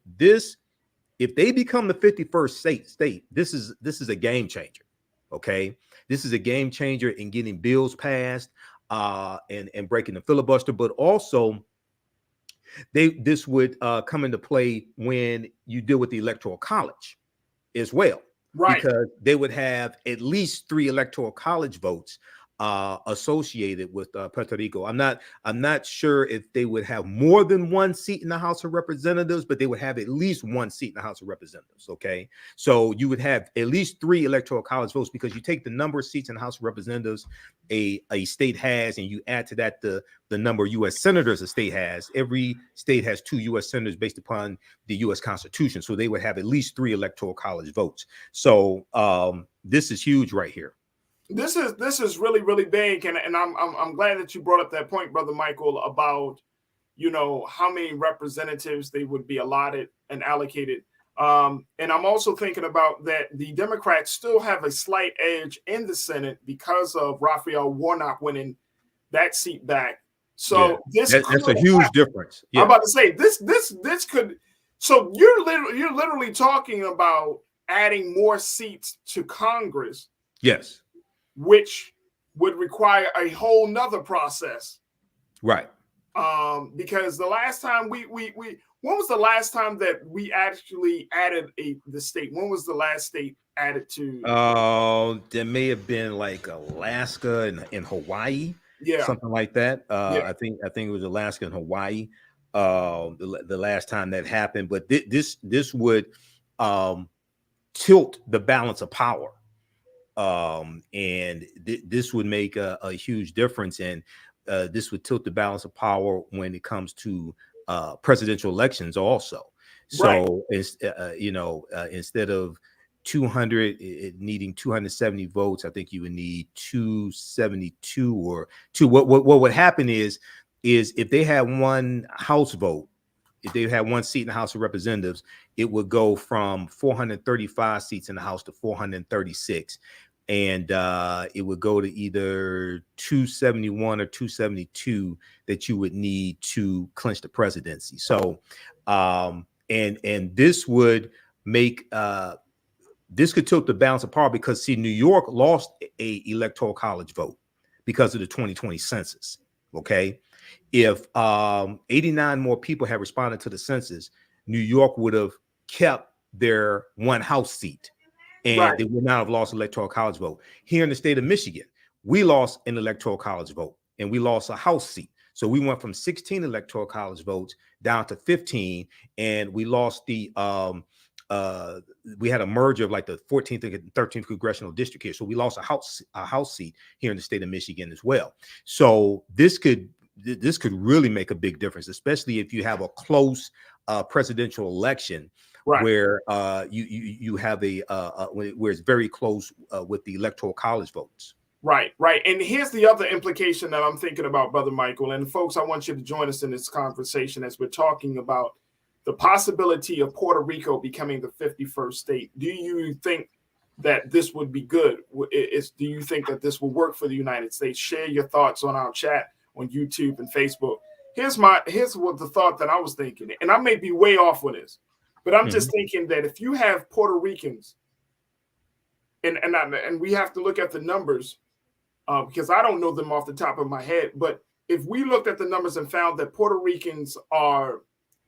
they become the 51st state, this is a game changer. Okay, this is a game changer in getting bills passed and breaking the filibuster. But also, this would come into play when you deal with the Electoral College as well, right? Because they would have at least 3 Electoral College votes associated with Puerto Rico. I'm not sure if they would have more than 1 seat in the House of Representatives, but they would have at least 1 seat in the House of Representatives. Okay, so you would have at least 3 Electoral College votes, because you take the number of seats in the House of Representatives a state has, and you add to that the number of U.S. senators a state has. Every state has 2 U.S. senators based upon the U.S. Constitution, so they would have at least 3 Electoral College votes. So this is huge right here. This is really, really big, and I'm glad that you brought up that point, Brother Michael, about how many representatives they would be allotted and allocated. And I'm also thinking about that the Democrats still have a slight edge in the Senate because of Raphael Warnock winning that seat back. So that's a huge difference. Yeah. I'm about to say this could. So you're literally talking about adding more seats to Congress. Yes. Which would require a whole nother process. Right. Because the last time when was the last time that we actually added the state? When was the last state added to? There may have been like Alaska and Hawaii. Yeah. Something like that. I think it was Alaska and Hawaii. The last time that happened, but this would tilt the balance of power. And this would make a huge difference, and this would tilt the balance of power when it comes to presidential elections also. So instead of 200 needing 270 votes, I think you would need 272 or 2. What would happen is if they had 1 House vote, if they had 1 seat in the House of Representatives, it would go from 435 seats in the House to 436. And it would go to either 271 or 272 that you would need to clinch the presidency. So, and this would make this could tilt the balance of power, because see, New York lost a Electoral College vote because of the 2020 census. Okay, if 89 more people had responded to the census, New York would have kept their 1 House seat. And they would not have lost Electoral College vote. Here in the state of Michigan, we lost an Electoral College vote, and we lost a House seat. So we went from 16 Electoral College votes down to 15, and we lost the we had a merger of like the 14th and 13th congressional district here. So we lost a house seat here in the state of Michigan as well. So this could really make a big difference, especially if you have a close presidential election, right, where you have where it's very close with the electoral college votes. Right. And here's the other implication that I'm thinking about, Brother Michael. And folks, I want you to join us in this conversation as we're talking about the possibility of Puerto Rico becoming the 51st state. Do you think that this would be good? Do you think that this will work for the United States? Share your thoughts on our chat on YouTube and Facebook. Here's what the thought that I was thinking, and I may be way off with this, but I'm just thinking that if you have Puerto Ricans, and we have to look at the numbers, because I don't know them off the top of my head, but if we looked at the numbers and found that Puerto Ricans are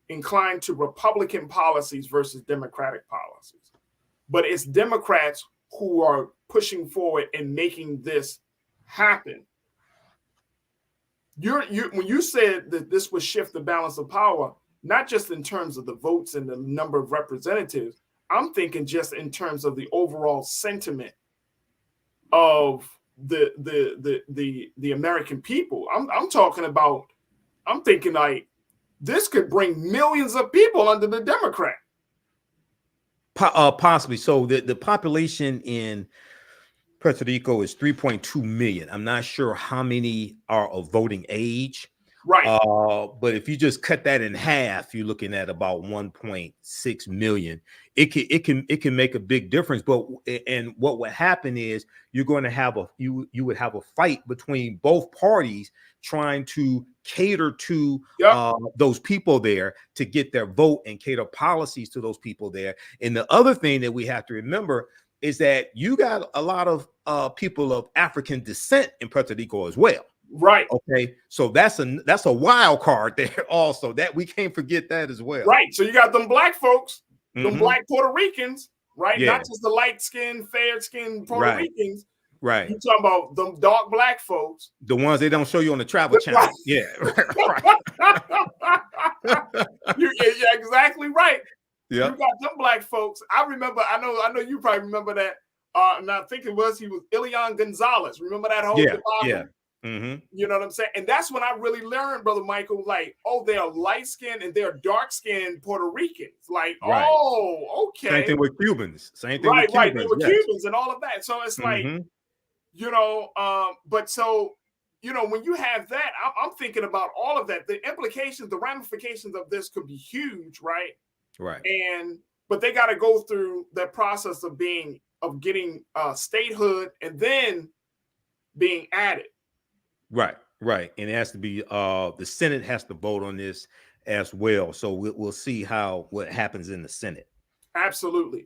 inclined to Republican policies versus Democratic policies, but it's Democrats who are pushing forward and making this happen. When you said that this would shift the balance of power, not just in terms of the votes and the number of representatives, I'm thinking just in terms of the overall sentiment of the American people. I'm thinking like this could bring millions of people under the Democrat. Possibly. So the population in Puerto Rico is 3.2 million. I'm not sure how many are of voting age. Right. But if you just cut that in half, you're looking at about 1.6 million. It can make a big difference. But what would happen is you're going to have you would have a fight between both parties trying to cater to those people there to get their vote and cater policies to those people there. And the other thing that we have to remember is that you got a lot of people of African descent in Puerto Rico as well. Right. Okay. So that's a wild card there also, that we can't forget that as well. Right. So you got them black folks, them black Puerto Ricans, right? Yeah. Not just the light-skinned, fair-skinned Puerto Ricans. Right. You talking about them dark black folks. The ones they don't show you on the Travel Channel. Right. Yeah. You're exactly right. Yeah. You got them black folks. I know you probably remember that. And I think he was Elian Gonzalez. Remember that whole debacle? Yeah. Mm-hmm. You know what I'm saying? And that's when I really learned, Brother Michael, like, oh, they're light-skinned and they're dark-skinned Puerto Ricans. Like, right. Oh, okay. Same thing with Cubans. Same thing with Cubans. Right. They were Cubans and all of that. So it's like, but so, when you have that, I'm thinking about all of that. The implications, the ramifications of this could be huge, right? Right. But they got to go through that process of getting statehood and then being added. Right. And it has to be the Senate has to vote on this as well. So we'll see what happens in the Senate. Absolutely.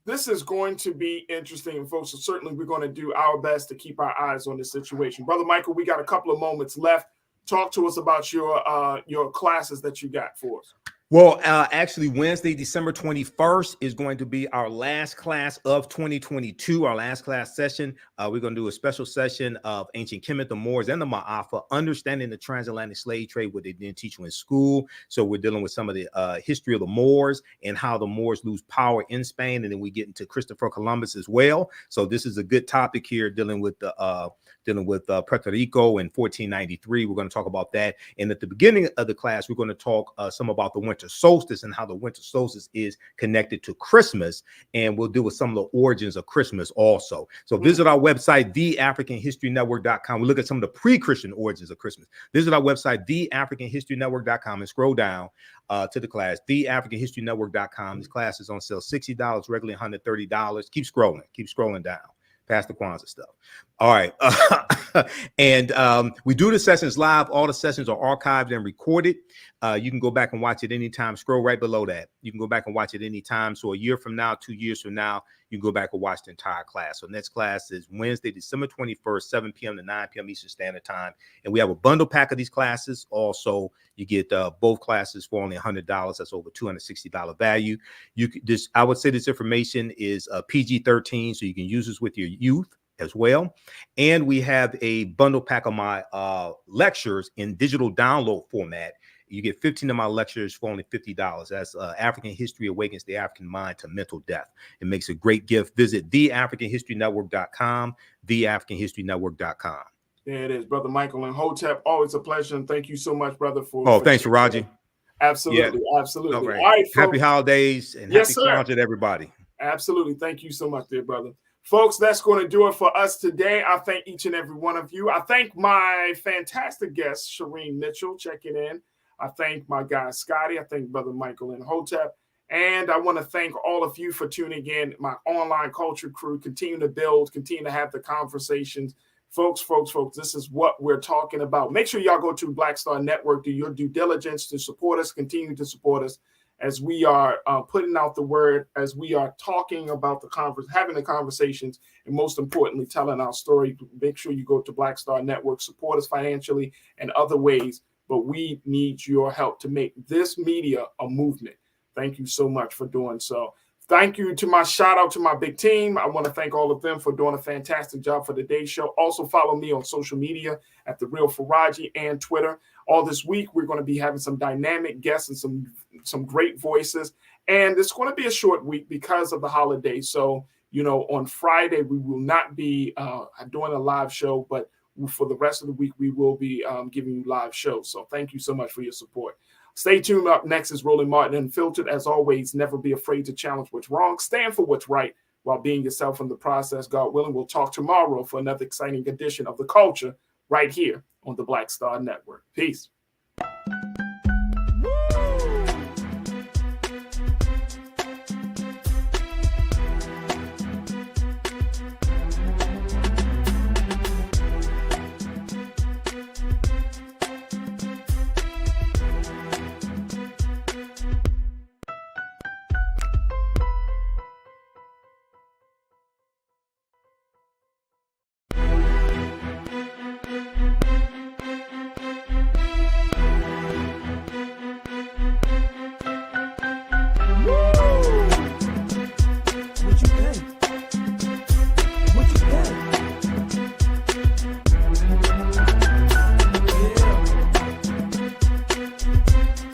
This is going to be interesting, folks. So certainly we're going to do our best to keep our eyes on this situation. Brother Michael, we got a couple of moments left. Talk to us about your classes that you got for us. Well, actually, Wednesday, December 21st is going to be our last class of 2022, our last class session. We're going to do a special session of Ancient Kemet, the Moors, and the Ma'afa, understanding the transatlantic slave trade, what they didn't teach you in school. So we're dealing with some of the history of the Moors and how the Moors lose power in Spain. And then we get into Christopher Columbus as well. So this is a good topic here, dealing with Puerto Rico in 1493. We're going to talk about that. And at the beginning of the class, we're going to talk some about the winter solstice and how the winter solstice is connected to Christmas. And we'll deal with some of the origins of Christmas also. So visit our website, theafricanhistorynetwork.com. We look at some of the pre-Christian origins of Christmas. Visit our website, theafricanhistorynetwork.com, and scroll down to the class, theafricanhistorynetwork.com. This class is on sale $60, regularly $130. Keep scrolling down past the Kwanzaa stuff. All right. And we do the sessions live. All the sessions are archived and recorded. You can go back and watch it anytime. Scroll right below that. You can go back and watch it anytime. So a year from now, 2 years from now, you can go back and watch the entire class. So next class is Wednesday, December 21st, 7 p.m. to 9 p.m. Eastern Standard Time. And we have a bundle pack of these classes. Also, you get both classes for only $100. That's over $260 value. I would say this information is PG-13, so you can use this with your youth as well. And we have a bundle pack of my lectures in digital download format. You get 15 of my lectures for only $50. That's African History Awakens the African Mind to Mental Death. It makes a great gift. Visit theafricanhistorynetwork.com, theafricanhistorynetwork.com. There it is, Brother Michael and Hotep. Always a pleasure. And thank you so much, brother, for. Oh, thanks, Raji. Absolutely. Yeah. Absolutely. All right, happy holidays and happy Kwanzaa to everybody. Absolutely. Thank you so much, dear brother. Folks, that's going to do it for us today. I thank each and every one of you. I thank my fantastic guest, Shireen Mitchell, checking in. I thank my guy, Scotty. I thank Brother Michael and Hotep. And I want to thank all of you for tuning in. My online culture crew, continue to build, continue to have the conversations. Folks, this is what we're talking about. Make sure y'all go to Black Star Network, do your due diligence to support us, continue to support us as we are putting out the word, as we are talking about the conference, having the conversations, and most importantly, telling our story. Make sure you go to Black Star Network, support us financially and other ways, but we need your help to make this media a movement. Thank you so much for doing so. Thank you to my shout out to my big team. I want to thank all of them for doing a fantastic job for today's show. Also follow me on social media at The Real Faraji and Twitter. All this week, we're going to be having some dynamic guests and some great voices. And it's going to be a short week because of the holiday. So, you know, on Friday, we will not be doing a live show, but for the rest of the week, we will be giving you live shows. So thank you so much for your support. Stay tuned. Up next is Roland Martin Unfiltered. As always, never be afraid to challenge what's wrong. Stand for what's right while being yourself in the process. God willing, we'll talk tomorrow for another exciting edition of The Culture right here on the Black Star Network. Peace.